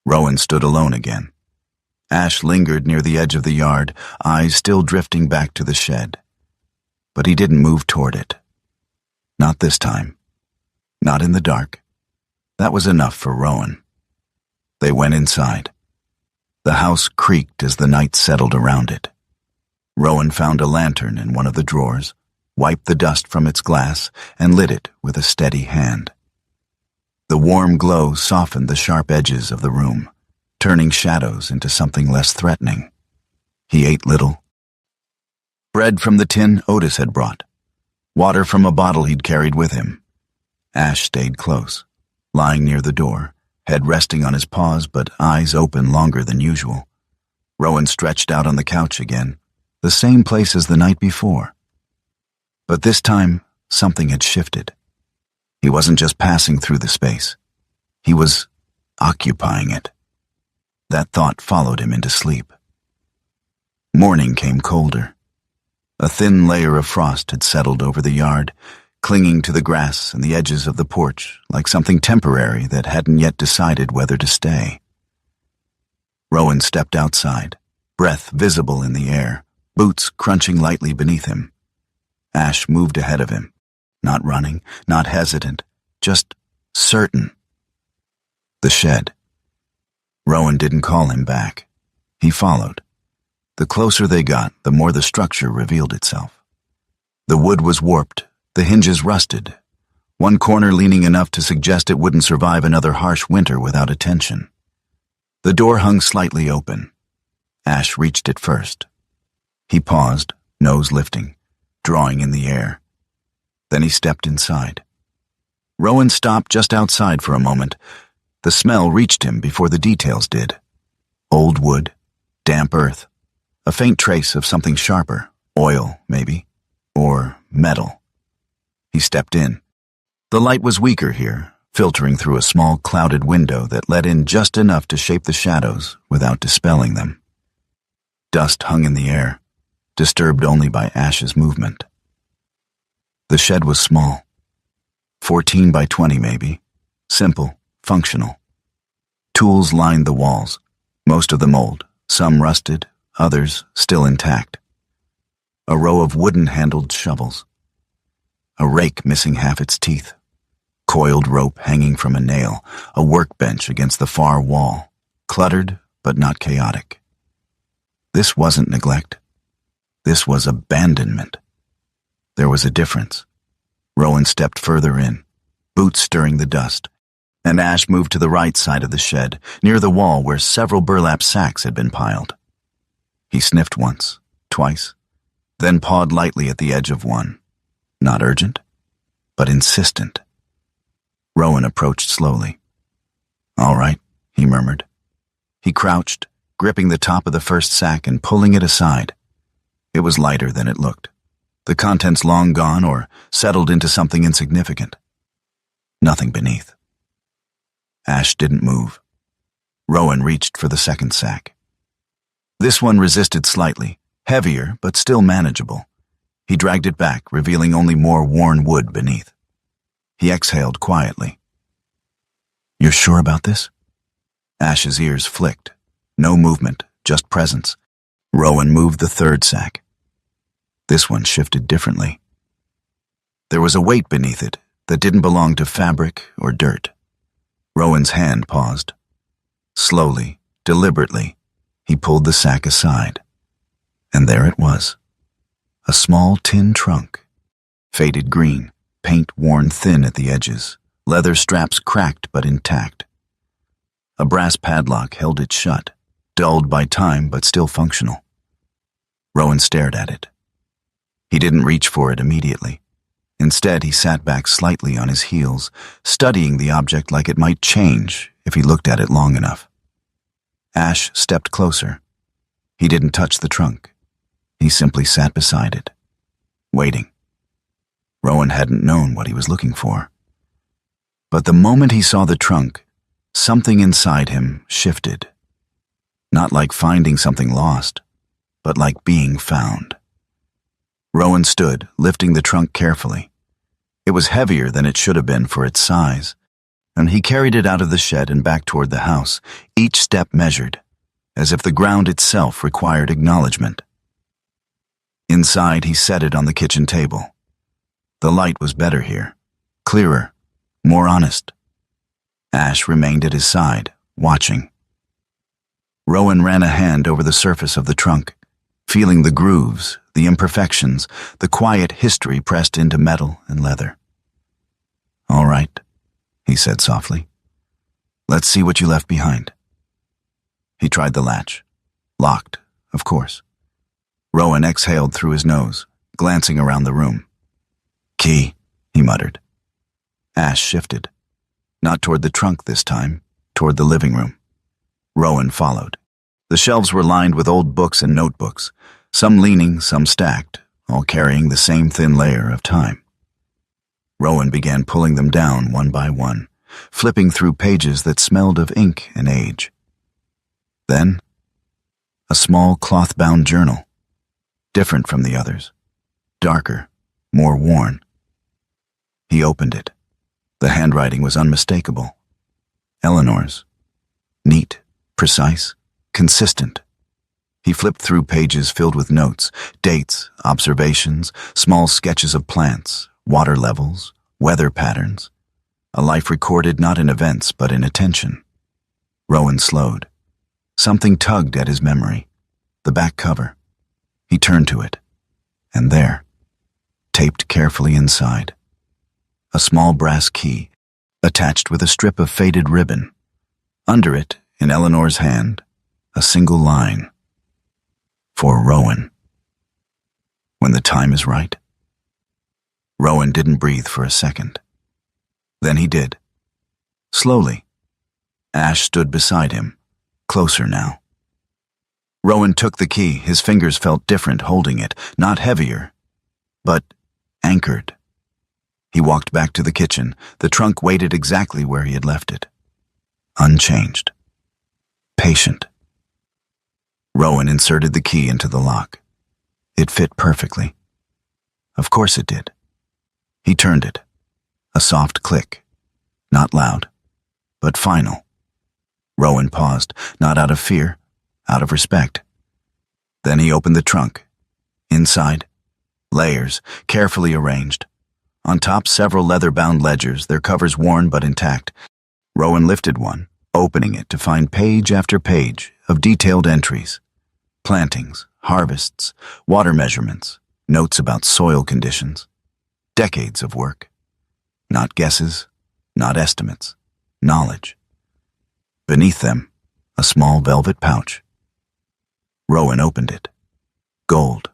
Rowan stood alone again. Ash lingered near the edge of the yard, eyes still drifting back to the shed. But he didn't move toward it. Not this time. Not in the dark. That was enough for Rowan. They went inside. The house creaked as the night settled around it. Rowan found a lantern in one of the drawers, wiped the dust from its glass, and lit it with a steady hand. The warm glow softened the sharp edges of the room, turning shadows into something less threatening. He ate little. Bread from the tin Otis had brought. Water from a bottle he'd carried with him. Ash stayed close, lying near the door, head resting on his paws but eyes open longer than usual. Rowan stretched out on the couch again, the same place as the night before. But this time, something had shifted. He wasn't just passing through the space. He was occupying it. That thought followed him into sleep. Morning came colder. A thin layer of frost had settled over the yard, clinging to the grass and the edges of the porch like something temporary that hadn't yet decided whether to stay. Rowan stepped outside, breath visible in the air, boots crunching lightly beneath him. Ash moved ahead of him, not running, not hesitant, just certain. The shed. Rowan didn't call him back. He followed. The closer they got, the more the structure revealed itself. The wood was warped, the hinges rusted, one corner leaning enough to suggest it wouldn't survive another harsh winter without attention. The door hung slightly open. Ash reached it first. He paused, nose lifting, drawing in the air. Then he stepped inside. Rowan stopped just outside for a moment. The smell reached him before the details did. Old wood, damp earth, a faint trace of something sharper, oil, maybe, or metal. He stepped in. The light was weaker here, filtering through a small clouded window that let in just enough to shape the shadows without dispelling them. Dust hung in the air, disturbed only by Ash's movement. The shed was small, 14 by 20 maybe, simple, functional. Tools lined the walls, most of them old, some rusted, others still intact. A row of wooden-handled shovels. A rake missing half its teeth. Coiled rope hanging from a nail, a workbench against the far wall, cluttered but not chaotic. This wasn't neglect. This was abandonment. There was a difference. Rowan stepped further in, boots stirring the dust, and Ash moved to the right side of the shed, near the wall where several burlap sacks had been piled. He sniffed once, twice, then pawed lightly at the edge of one. Not urgent, but insistent. Rowan approached slowly. "All right," he murmured. He crouched, gripping the top of the first sack and pulling it aside. It was lighter than it looked. The contents long gone or settled into something insignificant. Nothing beneath. Ash didn't move. Rowan reached for the second sack. This one resisted slightly, heavier but still manageable. He dragged it back, revealing only more worn wood beneath. He exhaled quietly. "You're sure about this?" Ash's ears flicked. No movement, just presence. Rowan moved the third sack. This one shifted differently. There was a weight beneath it that didn't belong to fabric or dirt. Rowan's hand paused. Slowly, deliberately, he pulled the sack aside. And there it was. A small tin trunk. Faded green, paint worn thin at the edges, leather straps cracked but intact. A brass padlock held it shut, dulled by time but still functional. Rowan stared at it. He didn't reach for it immediately. Instead, he sat back slightly on his heels, studying the object like it might change if he looked at it long enough. Ash stepped closer. He didn't touch the trunk. He simply sat beside it, waiting. Rowan hadn't known what he was looking for. But the moment he saw the trunk, something inside him shifted. Not like finding something lost, but like being found. Rowan stood, lifting the trunk carefully. It was heavier than it should have been for its size, and he carried it out of the shed and back toward the house, each step measured, as if the ground itself required acknowledgement. Inside, he set it on the kitchen table. The light was better here, clearer, more honest. Ash remained at his side, watching. Rowan ran a hand over the surface of the trunk, feeling the grooves, the imperfections, the quiet history pressed into metal and leather. "All right," he said softly. "Let's see what you left behind." He tried the latch. Locked, of course. Rowan exhaled through his nose, glancing around the room. "Key," he muttered. Ash shifted. Not toward the trunk this time, toward the living room. Rowan followed. The shelves were lined with old books and notebooks, some leaning, some stacked, all carrying the same thin layer of time. Rowan began pulling them down one by one, flipping through pages that smelled of ink and age. Then, a small cloth-bound journal, different from the others, darker, more worn. He opened it. The handwriting was unmistakable. Eleanor's. Neat, precise, consistent. He flipped through pages filled with notes, dates, observations, small sketches of plants, water levels, weather patterns. A life recorded not in events but in attention. Rowan slowed. Something tugged at his memory. The back cover. He turned to it. And there, taped carefully inside, a small brass key, attached with a strip of faded ribbon. Under it, in Eleanor's hand, a single line. For Rowan. When the time is right. Rowan didn't breathe for a second. Then he did. Slowly. Ash stood beside him, closer now. Rowan took the key. His fingers felt different holding it, not heavier, but anchored. He walked back to the kitchen. The trunk waited exactly where he had left it. Unchanged. Patient. Rowan inserted the key into the lock. It fit perfectly. Of course it did. He turned it. A soft click. Not loud, but final. Rowan paused, not out of fear, out of respect. Then he opened the trunk. Inside, layers, carefully arranged. On top, several leather-bound ledgers, their covers worn but intact. Rowan lifted one, opening it to find page after page of detailed entries. Plantings, harvests, water measurements, notes about soil conditions. Decades of work. Not guesses, not estimates. Knowledge. Beneath them, a small velvet pouch. Rowan opened it. Gold.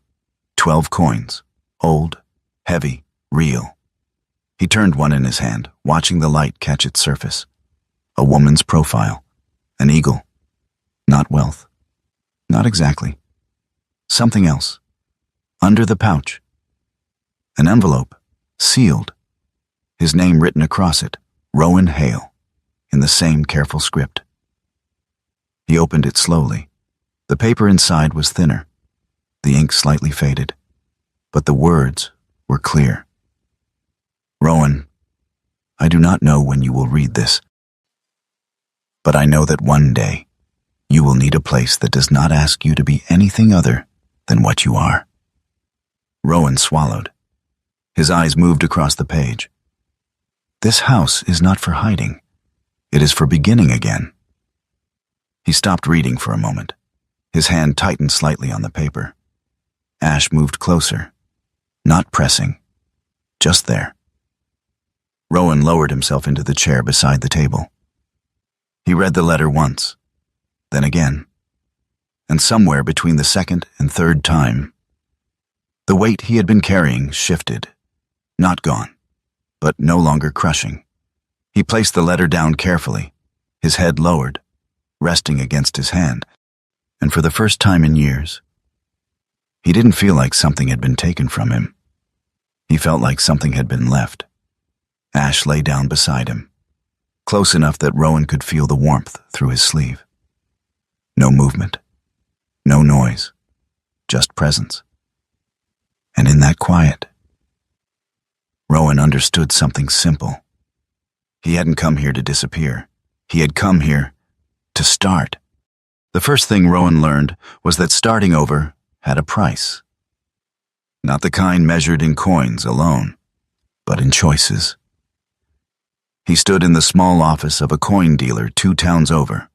12 coins. Old, heavy, real. He turned one in his hand, watching the light catch its surface. A woman's profile. An eagle. Not wealth. Not exactly. Something else. Under the pouch. An envelope. Sealed. His name written across it. Rowan Hale. In the same careful script. He opened it slowly. The paper inside was thinner. The ink slightly faded. But the words were clear. Rowan, I do not know when you will read this, but I know that one day you will need a place that does not ask you to be anything other than what you are. Rowan swallowed. His eyes moved across the page. This house is not for hiding. It is for beginning again. He stopped reading for a moment. His hand tightened slightly on the paper. Ash moved closer, not pressing, just there. Rowan lowered himself into the chair beside the table. He read the letter once, then again, and somewhere between the second and third time, the weight he had been carrying shifted, not gone, but no longer crushing. He placed the letter down carefully, his head lowered, resting against his hand, and for the first time in years, he didn't feel like something had been taken from him. He felt like something had been left. Ash lay down beside him, close enough that Rowan could feel the warmth through his sleeve. No movement, no noise, just presence. And in that quiet, Rowan understood something simple. He hadn't come here to disappear. He had come here to start. The first thing Rowan learned was that starting over had a price. Not the kind measured in coins alone, but in choices. He stood in the small office of a coin dealer 2 towns over,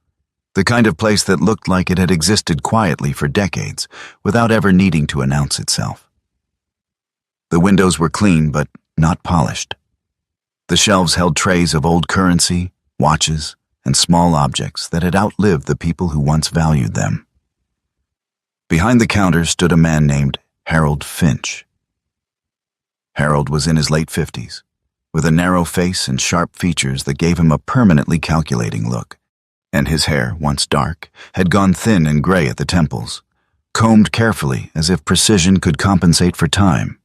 the kind of place that looked like it had existed quietly for decades without ever needing to announce itself. The windows were clean but not polished. The shelves held trays of old currency, watches, and small objects that had outlived the people who once valued them. Behind the counter stood a man named Harold Finch. Harold was in his late 50s, with a narrow face and sharp features that gave him a permanently calculating look, and his hair, once dark, had gone thin and gray at the temples, combed carefully as if precision could compensate for time.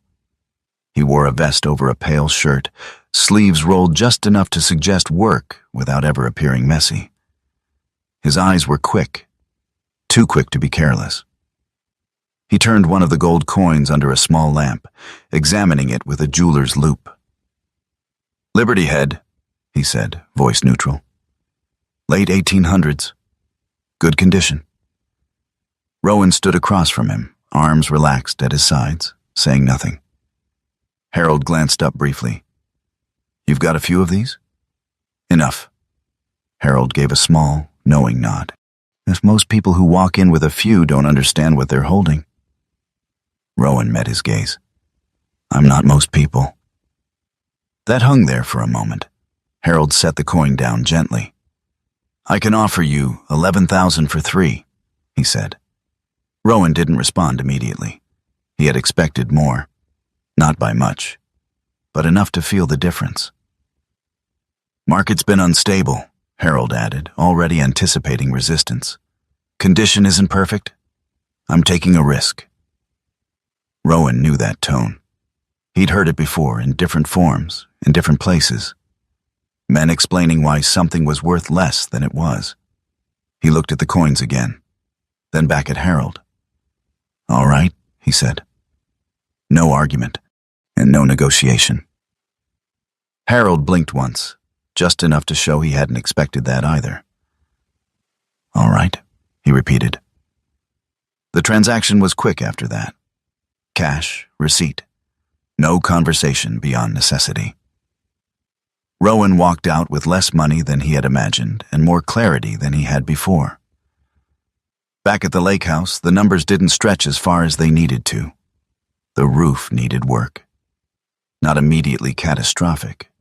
He wore a vest over a pale shirt, sleeves rolled just enough to suggest work without ever appearing messy. His eyes were quick, too quick to be careless. He turned one of the gold coins under a small lamp, examining it with a jeweler's loupe. "Liberty Head," he said, voice neutral. "Late 1800s. Good condition." Rowan stood across from him, arms relaxed at his sides, saying nothing. Harold glanced up briefly. "You've got a few of these?" "Enough." Harold gave a small, knowing nod. If most people who walk in with a few don't understand what they're holding. Rowan met his gaze. "I'm not most people." That hung there for a moment. Harold set the coin down gently. "I can offer you 11,000 for 3, he said. Rowan didn't respond immediately. He had expected more. Not by much, but enough to feel the difference. "Market's been unstable," Harold added, already anticipating resistance. "Condition isn't perfect. I'm taking a risk." Rowan knew that tone. He'd heard it before in different forms, in different places. Men explaining why something was worth less than it was. He looked at the coins again, then back at Harold. "All right," he said. No argument, and no negotiation. Harold blinked once, just enough to show he hadn't expected that either. "All right," he repeated. The transaction was quick after that. Cash, receipt. No conversation beyond necessity. Rowan walked out with less money than he had imagined and more clarity than he had before. Back at the lake house, the numbers didn't stretch as far as they needed to. The roof needed work. Not immediately catastrophic,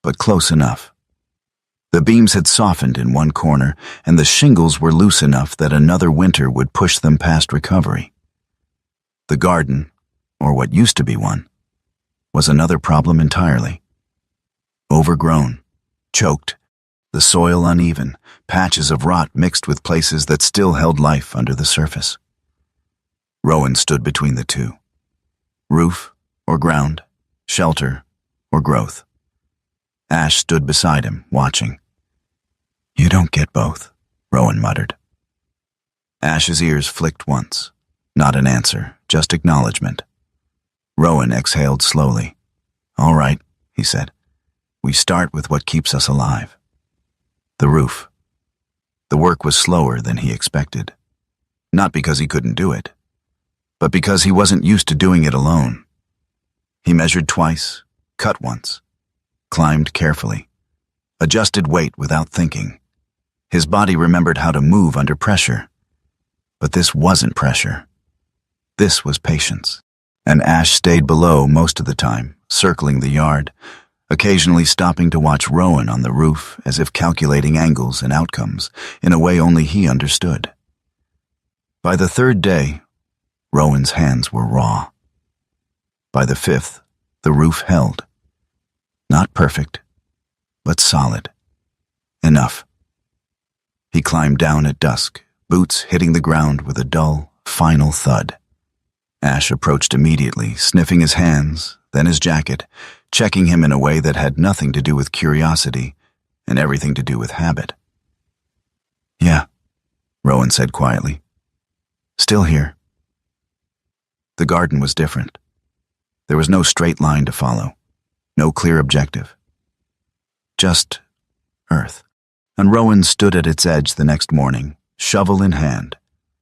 but close enough. The beams had softened in one corner, and the shingles were loose enough that another winter would push them past recovery. The garden, or what used to be one, was another problem entirely. Overgrown, choked, the soil uneven, patches of rot mixed with places that still held life under the surface. Rowan stood between the two. Roof or ground, shelter or growth. Ash stood beside him, watching. "You don't get both," Rowan muttered. Ash's ears flicked once. Not an answer, just acknowledgement. Rowan exhaled slowly. "All right," he said. "We start with what keeps us alive." The roof. The work was slower than he expected. Not because he couldn't do it, but because he wasn't used to doing it alone. He measured twice, cut once, climbed carefully, adjusted weight without thinking. His body remembered how to move under pressure. But this wasn't pressure. This was patience. And Ash stayed below most of the time, circling the yard, occasionally stopping to watch Rowan on the roof as if calculating angles and outcomes in a way only he understood. By the third day, Rowan's hands were raw. By the fifth, the roof held. Not perfect, but solid. Enough. He climbed down at dusk, boots hitting the ground with a dull, final thud. Ash approached immediately, sniffing his hands, then his jacket, checking him in a way that had nothing to do with curiosity and everything to do with habit. "Yeah," Rowan said quietly. "Still here." The garden was different. There was no straight line to follow, no clear objective. Just earth. And Rowan stood at its edge the next morning, shovel in hand,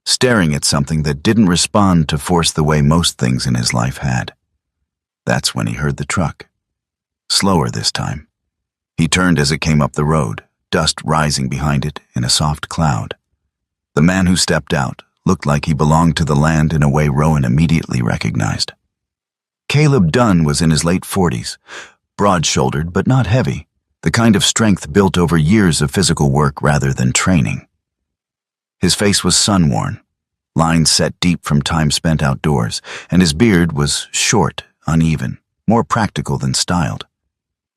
staring at something that didn't respond to force the way most things in his life had. That's when he heard the truck. Slower this time. He turned as it came up the road, dust rising behind it in a soft cloud. The man who stepped out looked like he belonged to the land in a way Rowan immediately recognized. Caleb Dunn was in his late 40s, broad-shouldered but not heavy, the kind of strength built over years of physical work rather than training. His face was sun-worn, lines set deep from time spent outdoors, and his beard was short, uneven, more practical than styled.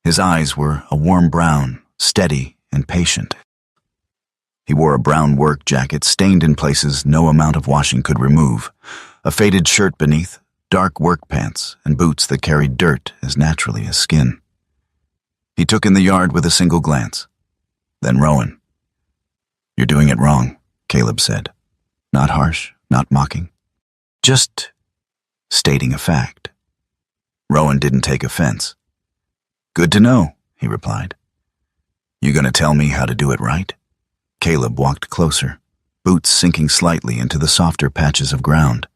His eyes were a warm brown, steady and patient. He wore a brown work jacket stained in places no amount of washing could remove, a faded shirt beneath, dark work pants, and boots that carried dirt as naturally as skin. He took in the yard with a single glance. Then Rowan. "You're doing it wrong," Caleb said. Not harsh, not mocking. Just stating a fact. Rowan didn't take offense. "Good to know," he replied. "You gonna tell me how to do it right?" Caleb walked closer, boots sinking slightly into the softer patches of ground.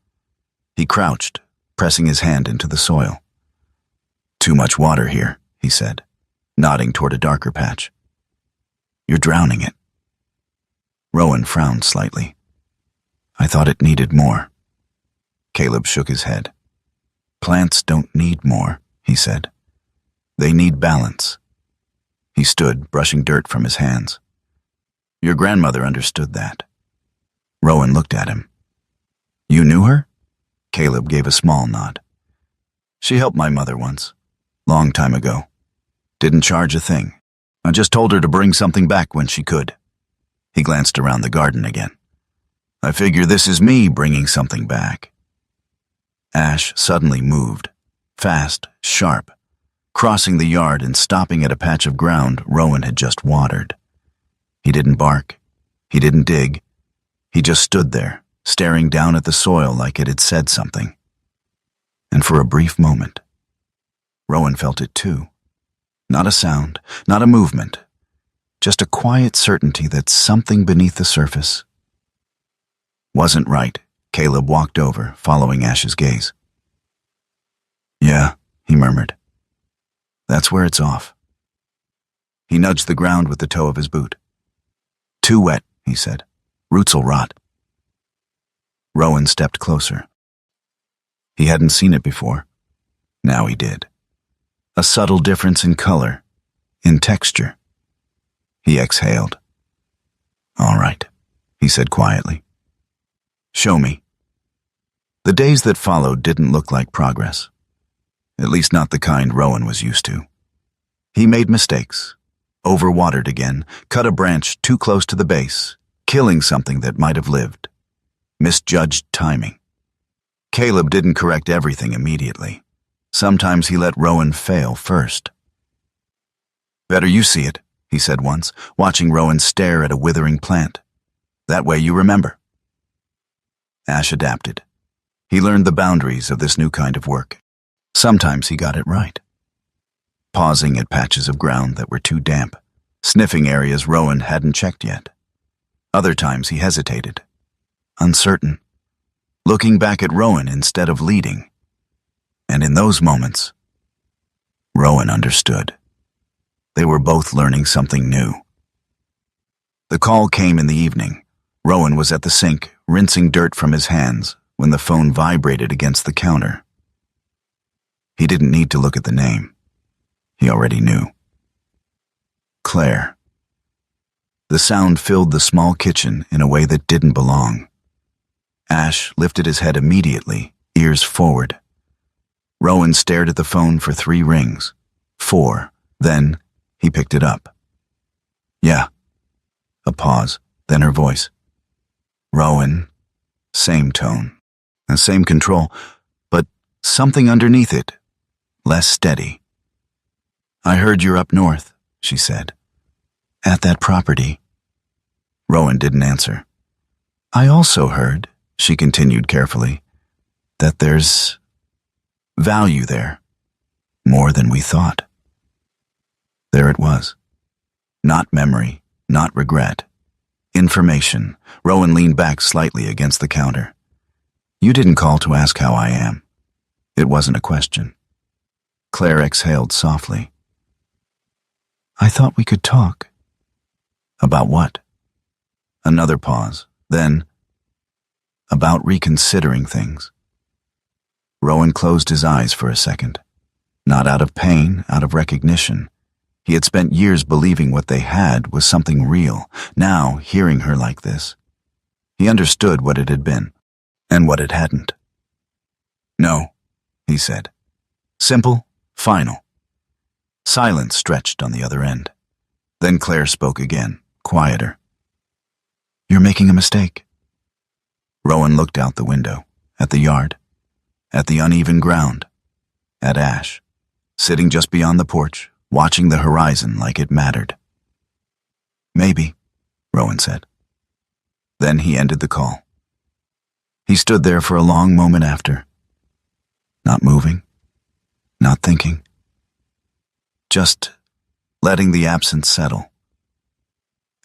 He crouched, pressing his hand into the soil. "Too much water here," he said, nodding toward a darker patch. "You're drowning it." Rowan frowned slightly. "I thought it needed more." Caleb shook his head. "Plants don't need more," he said. "They need balance." He stood, brushing dirt from his hands. "Your grandmother understood that." Rowan looked at him. "You knew her?" Caleb gave a small nod. "She helped my mother once, long time ago. Didn't charge a thing. I just told her to bring something back when she could." He glanced around the garden again. "I figure this is me bringing something back." Ash suddenly moved, fast, sharp, crossing the yard and stopping at a patch of ground Rowan had just watered. He didn't bark. He didn't dig. He just stood there, staring down at the soil like it had said something. And for a brief moment, Rowan felt it too. Not a sound, not a movement, just a quiet certainty that something beneath the surface wasn't right. Caleb walked over, following Ash's gaze. "Yeah," he murmured. "That's where it's off." He nudged the ground with the toe of his boot. "Too wet," he said. "Roots'll rot." Rowan stepped closer. He hadn't seen it before. Now he did. A subtle difference in color, in texture. He exhaled. "All right," he said quietly. "Show me." The days that followed didn't look like progress. At least not the kind Rowan was used to. He made mistakes, overwatered again, cut a branch too close to the base, killing something that might have lived. Misjudged timing. Caleb didn't correct everything immediately. Sometimes he let Rowan fail first. "Better you see it," he said once, watching Rowan stare at a withering plant. "That way you remember." Ash adapted. He learned the boundaries of this new kind of work. Sometimes he got it right. Pausing at patches of ground that were too damp, sniffing areas Rowan hadn't checked yet. Other times he hesitated, uncertain, looking back at Rowan instead of leading. And in those moments, Rowan understood. They were both learning something new. The call came in the evening. Rowan was at the sink, rinsing dirt from his hands, when the phone vibrated against the counter. He didn't need to look at the name. He already knew. Claire. The sound filled the small kitchen in a way that didn't belong. Ash lifted his head immediately, ears forward. Rowan stared at the phone for 3 rings. 4. Then he picked it up. "Yeah." A pause, then her voice. "Rowan." Same tone, the same control, but something underneath it, less steady. "I heard you're up north," she said. "At that property." Rowan didn't answer. "I also heard," she continued carefully, "that there's value there, more than we thought." There it was. Not memory, not regret. Information. Rowan leaned back slightly against the counter. "You didn't call to ask how I am." It wasn't a question. Claire exhaled softly. "I thought we could talk." "About what?" Another pause, then, "About reconsidering things." Rowan closed his eyes for a second. Not out of pain, out of recognition. He had spent years believing what they had was something real. Now, hearing her like this, he understood what it had been. and what it hadn't. No, he said. Simple, final. Silence stretched on the other end. Then Claire spoke again, quieter. You're making a mistake. Rowan looked out the window, at the yard, at the uneven ground, at Ash, sitting just beyond the porch, watching the horizon like it mattered. Maybe, Rowan said. Then he ended the call. He stood there for a long moment after, not moving, not thinking, just letting the absence settle.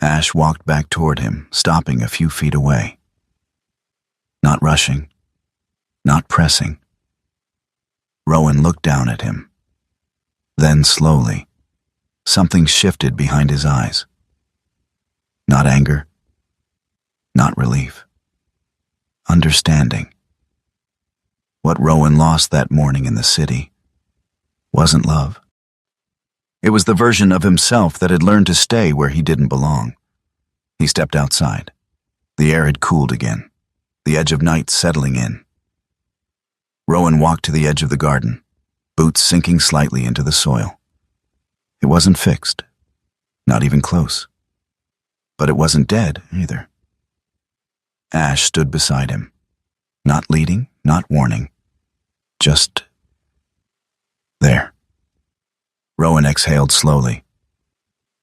Ash walked back toward him, stopping a few feet away. Not rushing, not pressing. Rowan looked down at him. Then slowly, something shifted behind his eyes. Not anger, not relief. Understanding. What Rowan lost that morning in the city wasn't love. It was the version of himself that had learned to stay where he didn't belong. He stepped outside. The air had cooled again, the edge of night settling in. Rowan walked to the edge of the garden, boots sinking slightly into the soil. It wasn't fixed, not even close. But it wasn't dead either. Ash stood beside him, not leading, not warning, just there. Rowan exhaled slowly.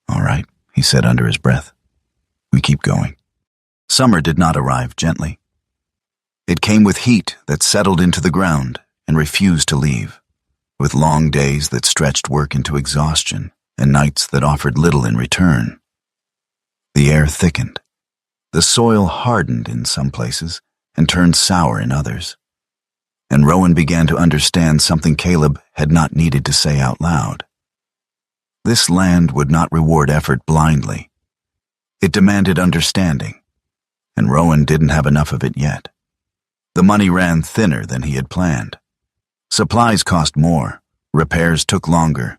All right, he said under his breath. We keep going. Summer did not arrive gently. It came with heat that settled into the ground and refused to leave, with long days that stretched work into exhaustion and nights that offered little in return. The air thickened. The soil hardened in some places and turned sour in others. And Rowan began to understand something Caleb had not needed to say out loud. This land would not reward effort blindly. It demanded understanding, and Rowan didn't have enough of it yet. The money ran thinner than he had planned. Supplies cost more, repairs took longer.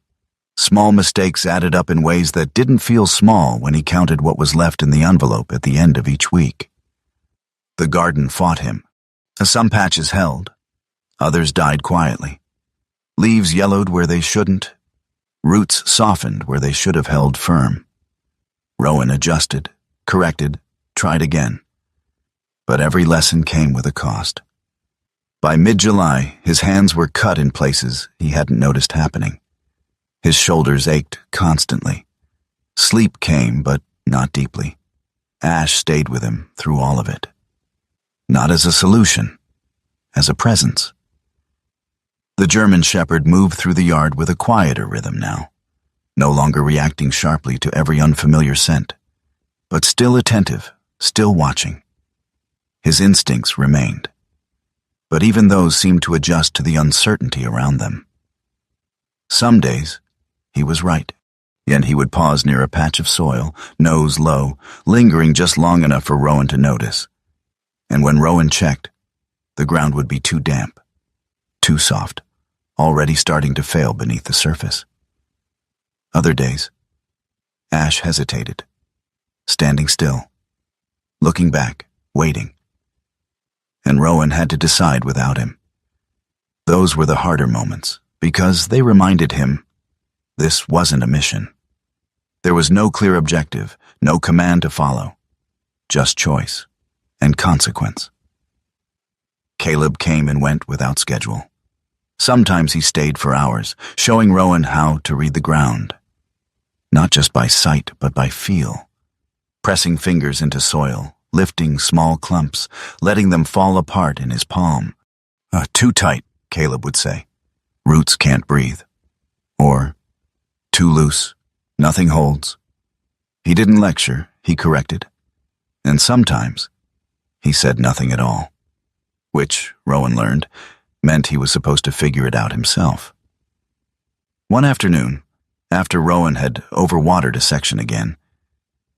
Small mistakes added up in ways that didn't feel small when he counted what was left in the envelope at the end of each week. The garden fought him. Some patches held, others died quietly. Leaves yellowed where they shouldn't. Roots softened where they should have held firm. Rowan adjusted, corrected, tried again. But every lesson came with a cost. By mid-July, his hands were cut in places he hadn't noticed happening. His shoulders ached constantly. Sleep came, but not deeply. Ash stayed with him through all of it. Not as a solution, as a presence. The German shepherd moved through the yard with a quieter rhythm now, no longer reacting sharply to every unfamiliar scent, but still attentive, still watching. His instincts remained, but even those seemed to adjust to the uncertainty around them. Some days, he was right, yet he would pause near a patch of soil, nose low, lingering just long enough for Rowan to notice. And when Rowan checked, the ground would be too damp, too soft, already starting to fail beneath the surface. Other days, Ash hesitated, standing still, looking back, waiting. And Rowan had to decide without him. Those were the harder moments, because they reminded him this wasn't a mission. There was no clear objective, no command to follow, just choice and consequence. Caleb came and went without schedule. Sometimes he stayed for hours, showing Rowan how to read the ground, not just by sight but by feel, pressing fingers into soil, lifting small clumps, letting them fall apart in his palm. Too tight, Caleb would say. Roots can't breathe. Or, too loose, nothing holds. He didn't lecture, he corrected. And sometimes, he said nothing at all, which, Rowan learned, meant he was supposed to figure it out himself. One afternoon, after Rowan had overwatered a section again,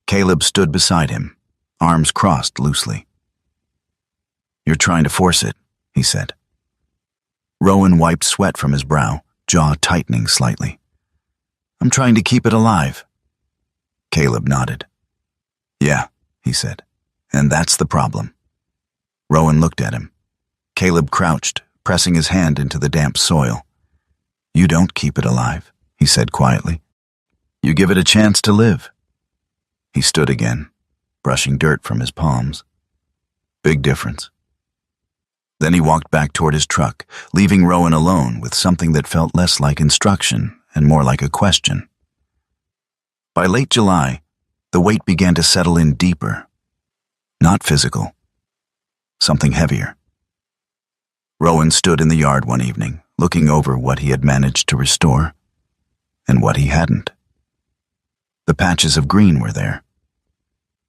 Caleb stood beside him, arms crossed loosely. "You're trying to force it," he said. Rowan wiped sweat from his brow, jaw tightening slightly. "I'm trying to keep it alive." Caleb nodded. "Yeah," he said, "and that's the problem." Rowan looked at him. Caleb crouched, pressing his hand into the damp soil. "You don't keep it alive," he said quietly. "You give it a chance to live." He stood again, brushing dirt from his palms. Big difference. Then he walked back toward his truck, leaving Rowan alone with something that felt less like instruction and more like a question. By late July, the weight began to settle in deeper. Not physical. Something heavier. Rowan stood in the yard one evening, looking over what he had managed to restore, and what he hadn't. The patches of green were there,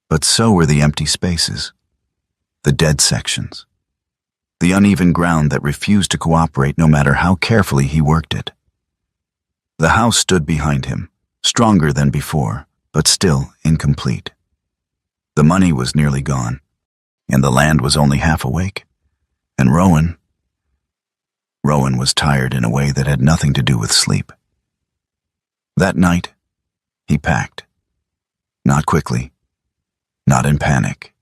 but so were the empty spaces, the dead sections, the uneven ground that refused to cooperate no matter how carefully he worked it. The house stood behind him, stronger than before, but still incomplete. The money was nearly gone, and the land was only half awake. And Rowan was tired in a way that had nothing to do with sleep. That night, he packed. Not quickly, not in panic.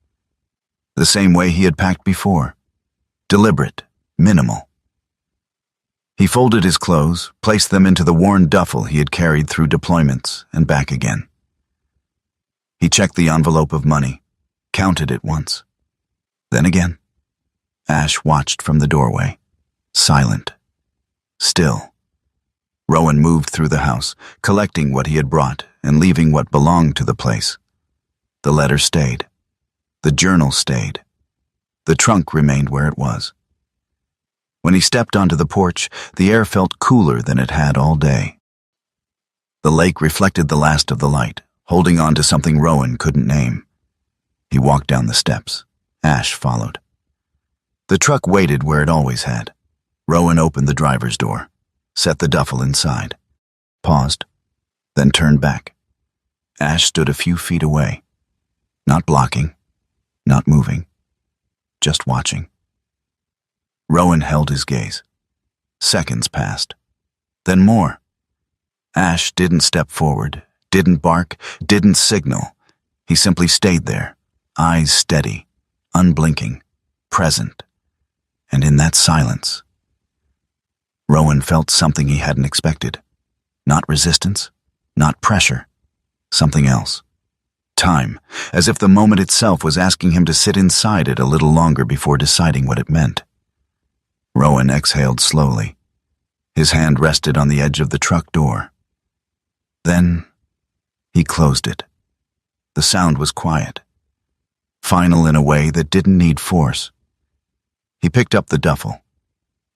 The same way he had packed before. Deliberate, minimal. He folded his clothes, placed them into the worn duffel he had carried through deployments, and back again. He checked the envelope of money, counted it once. Then again. Ash watched from the doorway, silent, still. Rowan moved through the house, collecting what he had brought and leaving what belonged to the place. The letter stayed. The journal stayed. The trunk remained where it was. When he stepped onto the porch, the air felt cooler than it had all day. The lake reflected the last of the light, holding on to something Rowan couldn't name. He walked down the steps. Ash followed. The truck waited where it always had. Rowan opened the driver's door, set the duffel inside, paused, then turned back. Ash stood a few feet away, not blocking, not moving, just watching. Rowan held his gaze. Seconds passed, then more. Ash didn't step forward, didn't bark, didn't signal. He simply stayed there, eyes steady, unblinking, present. And in that silence, Rowan felt something he hadn't expected. Not resistance, not pressure, something else. Time, as if the moment itself was asking him to sit inside it a little longer before deciding what it meant. Rowan exhaled slowly. His hand rested on the edge of the truck door. Then he closed it. The sound was quiet, final in a way that didn't need force. He picked up the duffel,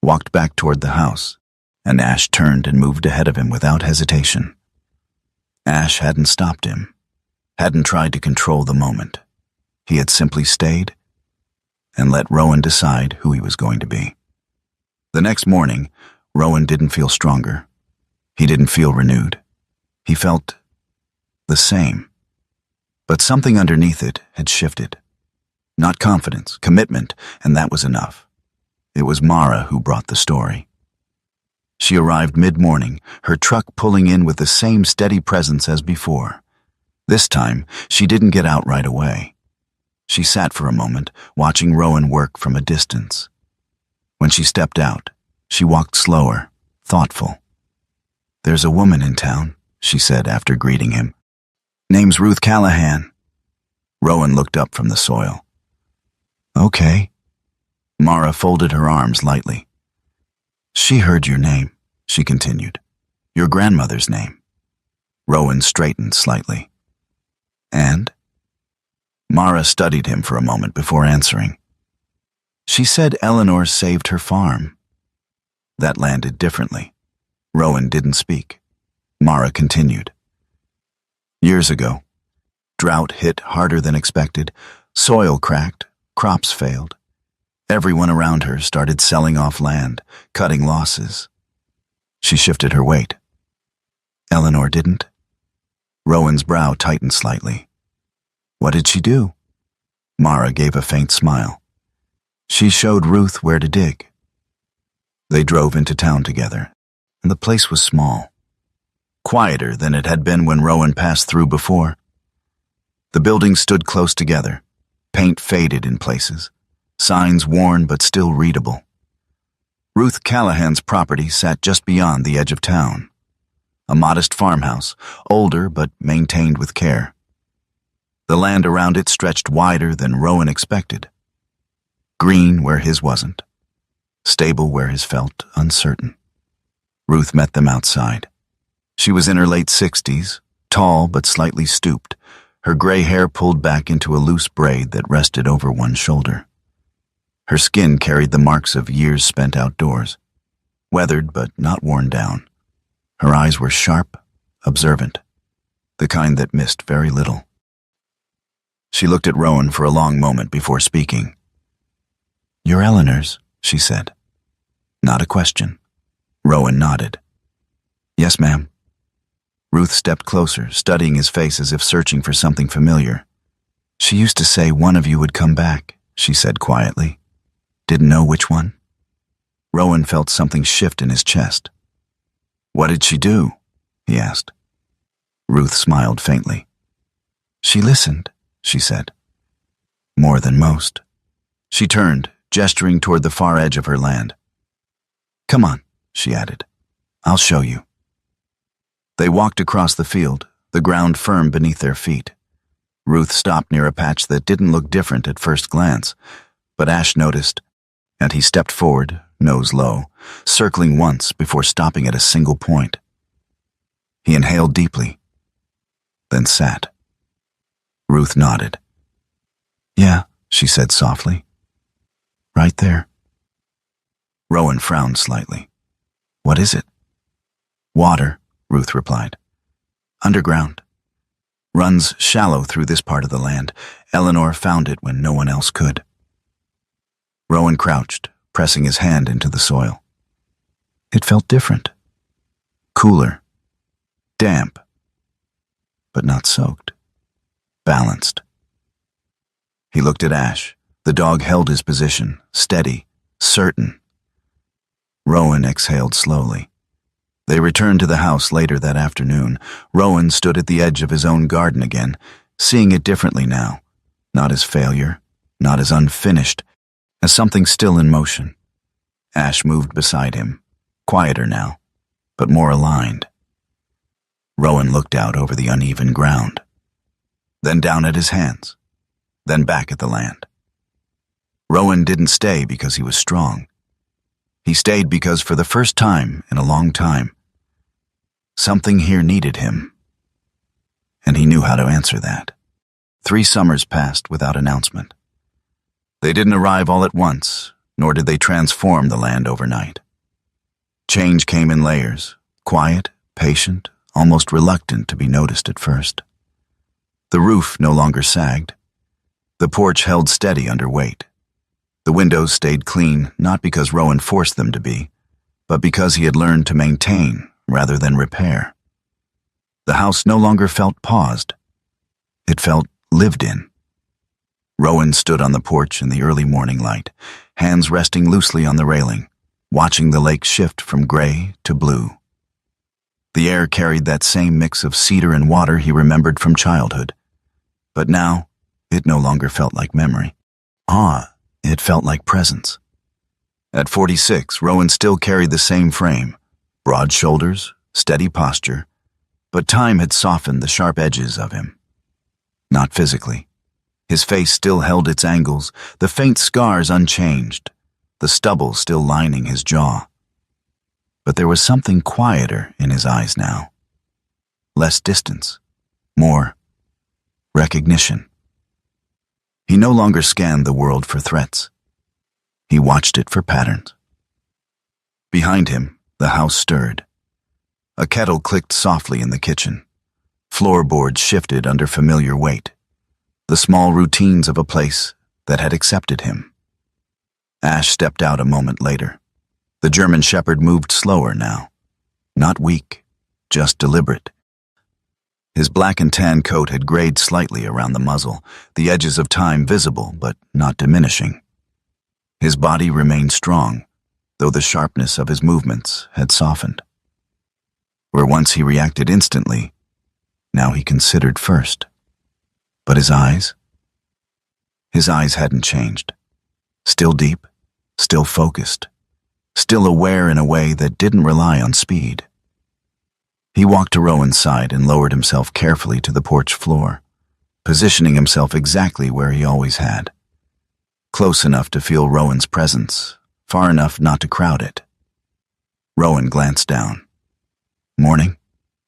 walked back toward the house, and Ash turned and moved ahead of him without hesitation. Ash hadn't stopped him, hadn't tried to control the moment. He had simply stayed and let Rowan decide who he was going to be. The next morning, Rowan didn't feel stronger. He didn't feel renewed. He felt the same. But something underneath it had shifted. Not confidence, commitment, and that was enough. It was Mara who brought the story. She arrived mid-morning, her truck pulling in with the same steady presence as before. This time, she didn't get out right away. She sat for a moment, watching Rowan work from a distance. When she stepped out, she walked slower, thoughtful. "There's a woman in town," she said after greeting him. "Name's Ruth Callahan." Rowan looked up from the soil. "Okay." Mara folded her arms lightly. "She heard your name," she continued. "Your grandmother's name." Rowan straightened slightly. "And?" Mara studied him for a moment before answering. "She said Eleanor saved her farm." That landed differently. Rowan didn't speak. Mara continued. "Years ago, drought hit harder than expected, soil cracked, crops failed. Everyone around her started selling off land, cutting losses. She shifted her weight. Eleanor didn't?" Rowan's brow tightened slightly. "What did she do?" Mara gave a faint smile. "She showed Ruth where to dig." They drove into town together, and the place was small. Quieter than it had been when Rowan passed through before. The buildings stood close together, paint faded in places, signs worn but still readable. Ruth Callahan's property sat just beyond the edge of town. A modest farmhouse, older but maintained with care. The land around it stretched wider than Rowan expected. Green where his wasn't. Stable where his felt uncertain. Ruth met them outside. She was in her late 60s, tall but slightly stooped, her gray hair pulled back into a loose braid that rested over one shoulder. Her skin carried the marks of years spent outdoors, weathered but not worn down. Her eyes were sharp, observant, the kind that missed very little. She looked at Rowan for a long moment before speaking. "You're Eleanor's," she said. Not a question. Rowan nodded. "Yes, ma'am." Ruth stepped closer, studying his face as if searching for something familiar. "She used to say one of you would come back," she said quietly. "Didn't know which one?" Rowan felt something shift in his chest. "What did she do?" he asked. Ruth smiled faintly. "She listened," she said. "More than most." She turned, gesturing toward the far edge of her land. "Come on," she added. "I'll show you." They walked across the field, the ground firm beneath their feet. Ruth stopped near a patch that didn't look different at first glance, but Ash noticed, and he stepped forward, nose low, circling once before stopping at a single point. He inhaled deeply, then sat. Ruth nodded. "Yeah," she said softly. "Right there." Rowan frowned slightly. "What is it?" "Water," Ruth replied. "Underground. Runs shallow through this part of the land. Eleanor found it when no one else could." Rowan crouched, pressing his hand into the soil. It felt different. Cooler. Damp. But not soaked. Balanced. He looked at Ash. The dog held his position, steady, certain. Rowan exhaled slowly. They returned to the house later that afternoon. Rowan stood at the edge of his own garden again, seeing it differently now. Not as failure, not as unfinished, as something still in motion. Ash moved beside him, quieter now, but more aligned. Rowan looked out over the uneven ground, then down at his hands, then back at the land. Rowan didn't stay because he was strong. He stayed because for the first time in a long time, something here needed him. And he knew how to answer that. 3 summers passed without announcement. They didn't arrive all at once, nor did they transform the land overnight. Change came in layers, quiet, patient, almost reluctant to be noticed at first. The roof no longer sagged. The porch held steady under weight. The windows stayed clean, not because Rowan forced them to be, but because he had learned to maintain rather than repair. The house no longer felt paused. It felt lived in. Rowan stood on the porch in the early morning light, hands resting loosely on the railing, watching the lake shift from gray to blue. The air carried that same mix of cedar and water he remembered from childhood. But now, it no longer felt like memory. It felt like presence. At 46, Rowan still carried the same frame, broad shoulders, steady posture, but time had softened the sharp edges of him. Not physically. His face still held its angles, the faint scars unchanged, the stubble still lining his jaw. But there was something quieter in his eyes now. Less distance, more recognition. He no longer scanned the world for threats. He watched it for patterns. Behind him, the house stirred. A kettle clicked softly in the kitchen. Floorboards shifted under familiar weight. The small routines of a place that had accepted him. Ash stepped out a moment later. The German Shepherd moved slower now. Not weak, just deliberate. His black and tan coat had grayed slightly around the muzzle, the edges of time visible but not diminishing. His body remained strong, though the sharpness of his movements had softened. Where once he reacted instantly, now he considered first. But his eyes? His eyes hadn't changed. Still deep, still focused, still aware in a way that didn't rely on speed. He walked to Rowan's side and lowered himself carefully to the porch floor, positioning himself exactly where he always had. Close enough to feel Rowan's presence, far enough not to crowd it. Rowan glanced down. "Morning,"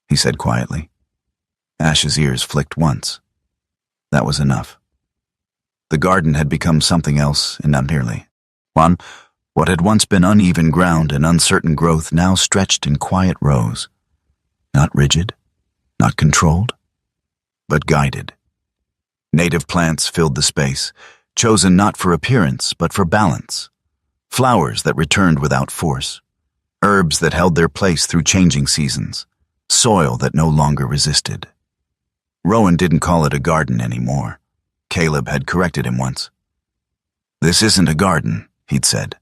he said quietly. Ash's ears flicked once. That was enough. The garden had become something else and not nearly. What had once been uneven ground and uncertain growth now stretched in quiet rows. Not rigid, not controlled, but guided. Native plants filled the space, chosen not for appearance but for balance. Flowers that returned without force. Herbs that held their place through changing seasons. Soil that no longer resisted. Rowan didn't call it a garden anymore. Caleb had corrected him once. "This isn't a garden," he'd said,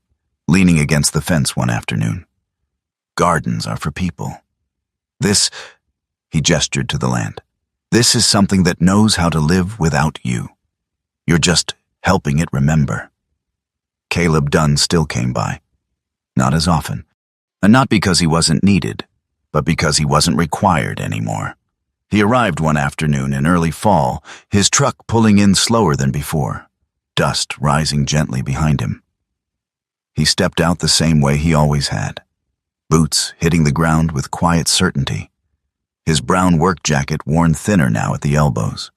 leaning against the fence one afternoon. "Gardens are for people. This," he gestured to the land, "this is something that knows how to live without you. You're just helping it remember." Caleb Dunn still came by. Not as often. And not because he wasn't needed, but because he wasn't required anymore. He arrived one afternoon in early fall, his truck pulling in slower than before, dust rising gently behind him. He stepped out the same way he always had, boots hitting the ground with quiet certainty, his brown work jacket worn thinner now at the elbows,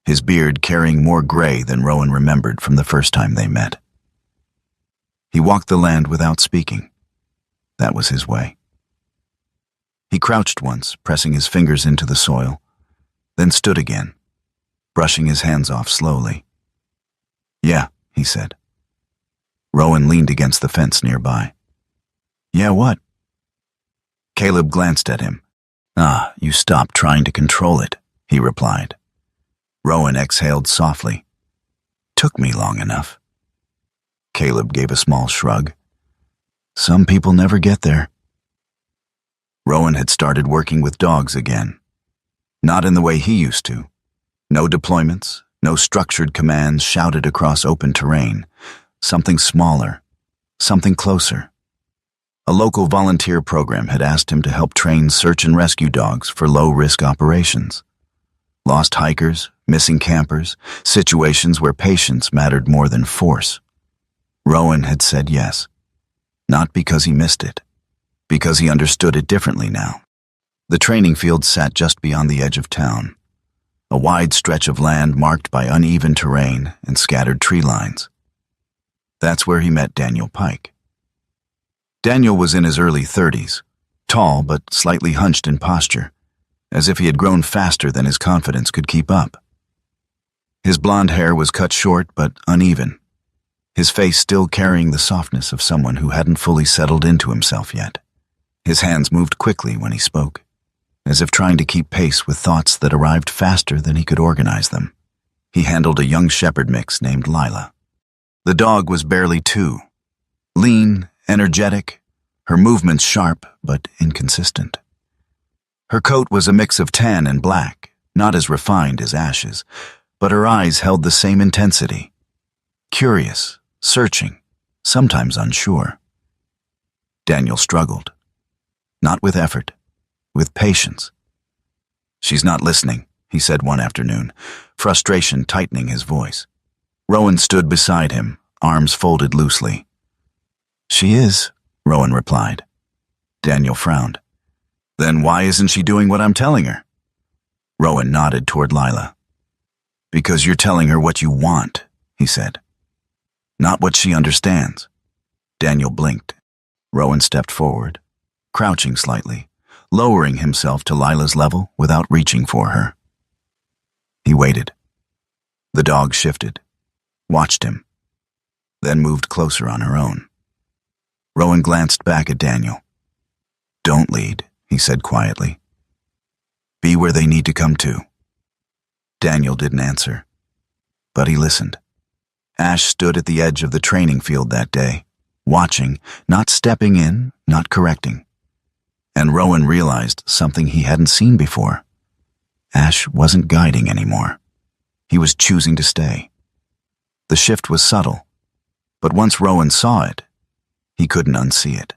his beard carrying more gray than Rowan remembered from the first time they met. He walked the land without speaking. That was his way. He crouched once, pressing his fingers into the soil, then stood again, brushing his hands off slowly. "Yeah," he said. Rowan leaned against the fence nearby. "Yeah, what?" Caleb glanced at him. You stopped trying to control it," he replied. Rowan exhaled softly. "Took me long enough." Caleb gave a small shrug. "Some people never get there." Rowan had started working with dogs again. Not in the way he used to. No deployments, no structured commands shouted across open terrain. Something smaller, something closer. A local volunteer program had asked him to help train search and rescue dogs for low-risk operations. Lost hikers, missing campers, situations where patience mattered more than force. Rowan had said yes. Not because he missed it, because he understood it differently now. The training field sat just beyond the edge of town, a wide stretch of land marked by uneven terrain and scattered tree lines. That's where he met Daniel Pike. Daniel was in his early 30s, tall but slightly hunched in posture, as if he had grown faster than his confidence could keep up. His blonde hair was cut short but uneven, his face still carrying the softness of someone who hadn't fully settled into himself yet. His hands moved quickly when he spoke, as if trying to keep pace with thoughts that arrived faster than he could organize them. He handled a young shepherd mix named Lila. The dog was barely 2, lean, energetic, her movements sharp but inconsistent. Her coat was a mix of tan and black, not as refined as Ash's, but her eyes held the same intensity. Curious, searching, sometimes unsure. Daniel struggled. Not with effort, with patience. "She's not listening," he said one afternoon, frustration tightening his voice. Rowan stood beside him, arms folded loosely. "She is," Rowan replied. Daniel frowned. "Then why isn't she doing what I'm telling her?" Rowan nodded toward Lila. "Because you're telling her what you want," he said. "Not what she understands." Daniel blinked. Rowan stepped forward, crouching slightly, lowering himself to Lila's level without reaching for her. He waited. The dog shifted, watched him, then moved closer on her own. Rowan glanced back at Daniel. "Don't lead," he said quietly. "Be where they need to come to." Daniel didn't answer, but he listened. Ash stood at the edge of the training field that day, watching, not stepping in, not correcting. And Rowan realized something he hadn't seen before. Ash wasn't guiding anymore. He was choosing to stay. The shift was subtle, But once Rowan saw it, he couldn't unsee it.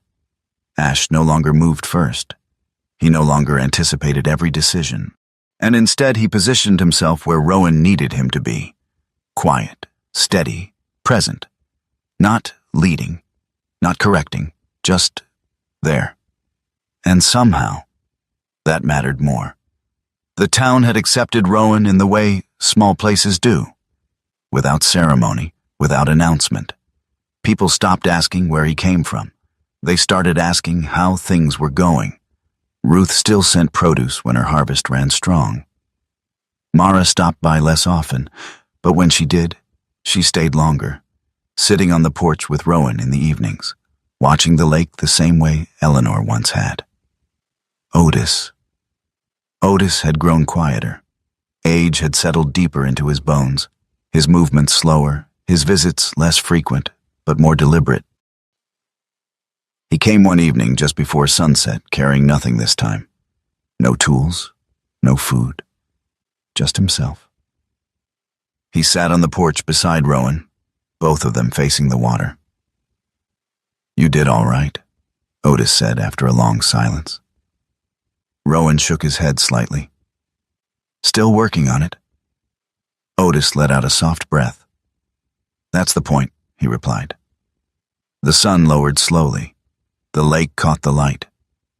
Ash no longer moved first. He no longer anticipated every decision, and instead he positioned himself where Rowan needed him to be. Quiet, steady, present. Not leading, not correcting, just there. And somehow, that mattered more. The town had accepted Rowan in the way small places do. Without ceremony, without announcement. People stopped asking where he came from. They started asking how things were going. Ruth still sent produce when her harvest ran strong. Mara stopped by less often, but when she did, she stayed longer, sitting on the porch with Rowan in the evenings, watching the lake the same way Eleanor once had. Otis had grown quieter. Age had settled deeper into his bones, his movements slower, his visits less frequent, but more deliberate. He came one evening just before sunset, carrying nothing this time. No tools, no food, just himself. He sat on the porch beside Rowan, both of them facing the water. "You did all right," Otis said after a long silence. Rowan shook his head slightly. "Still working on it." Otis let out a soft breath. "That's the point," he replied. The sun lowered slowly. The lake caught the light,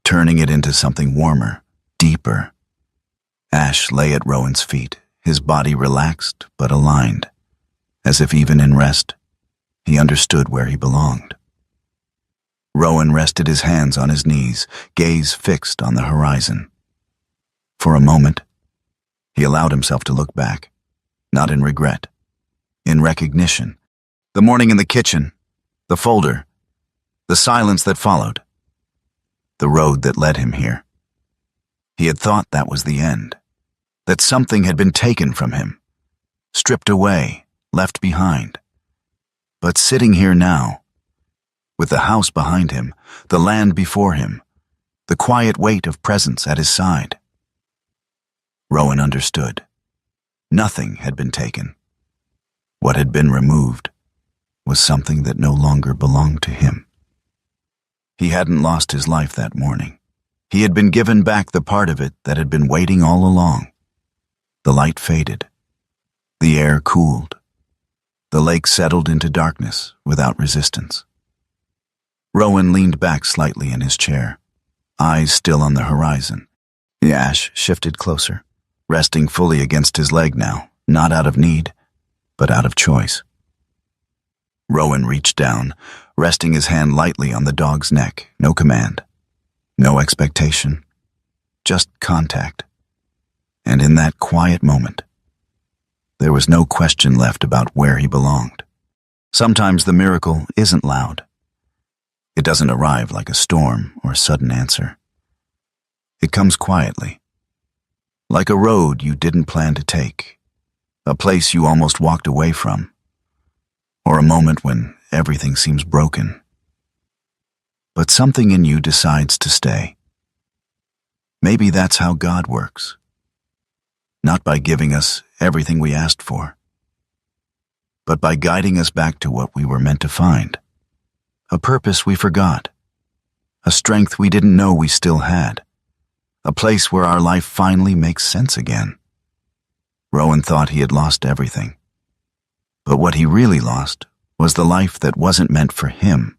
turning it into something warmer, deeper. Ash lay at Rowan's feet, his body relaxed but aligned, as if even in rest, he understood where he belonged. Rowan rested his hands on his knees, gaze fixed on the horizon. For a moment, he allowed himself to look back, not in regret, in recognition. The morning in the kitchen, the folder, the silence that followed, the road that led him here. He had thought that was the end, that something had been taken from him, stripped away, left behind. But sitting here now, with the house behind him, the land before him, the quiet weight of presence at his side, Rowan understood. Nothing had been taken. What had been removed was something that no longer belonged to him. He hadn't lost his life that morning. He had been given back the part of it that had been waiting all along. The light faded. The air cooled. The lake settled into darkness without resistance. Rowan leaned back slightly in his chair, eyes still on the horizon. The ash shifted closer, resting fully against his leg now, not out of need, but out of choice. Rowan reached down, resting his hand lightly on the dog's neck. No command, no expectation, just contact. And in that quiet moment, there was no question left about where he belonged. Sometimes the miracle isn't loud. It doesn't arrive like a storm or a sudden answer. It comes quietly, like a road you didn't plan to take, a place you almost walked away from, or a moment when everything seems broken. But something in you decides to stay. Maybe that's how God works. Not by giving us everything we asked for, but by guiding us back to what we were meant to find. A purpose we forgot, a strength we didn't know we still had, a place where our life finally makes sense again. Rowan thought he had lost everything, but what he really lost was the life that wasn't meant for him,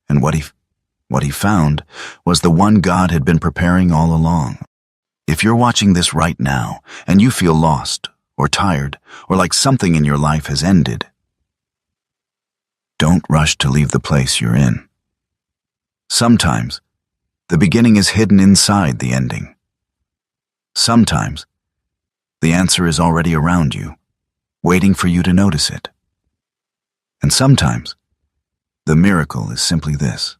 and what he found was the one God had been preparing all along. If you're watching this right now and you feel lost or tired or like something in your life has ended, don't rush to leave the place you're in. Sometimes, the beginning is hidden inside the ending. Sometimes, the answer is already around you, waiting for you to notice it. And sometimes, the miracle is simply this.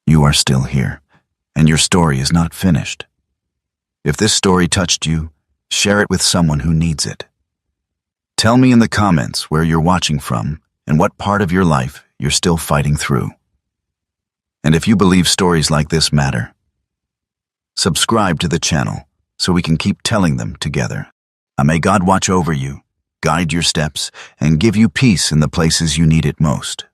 You are still here, and your story is not finished. If this story touched you, share it with someone who needs it. Tell me in the comments where you're watching from and what part of your life you're still fighting through. And if you believe stories like this matter, subscribe to the channel so we can keep telling them together. May God watch over you, guide your steps, and give you peace in the places you need it most.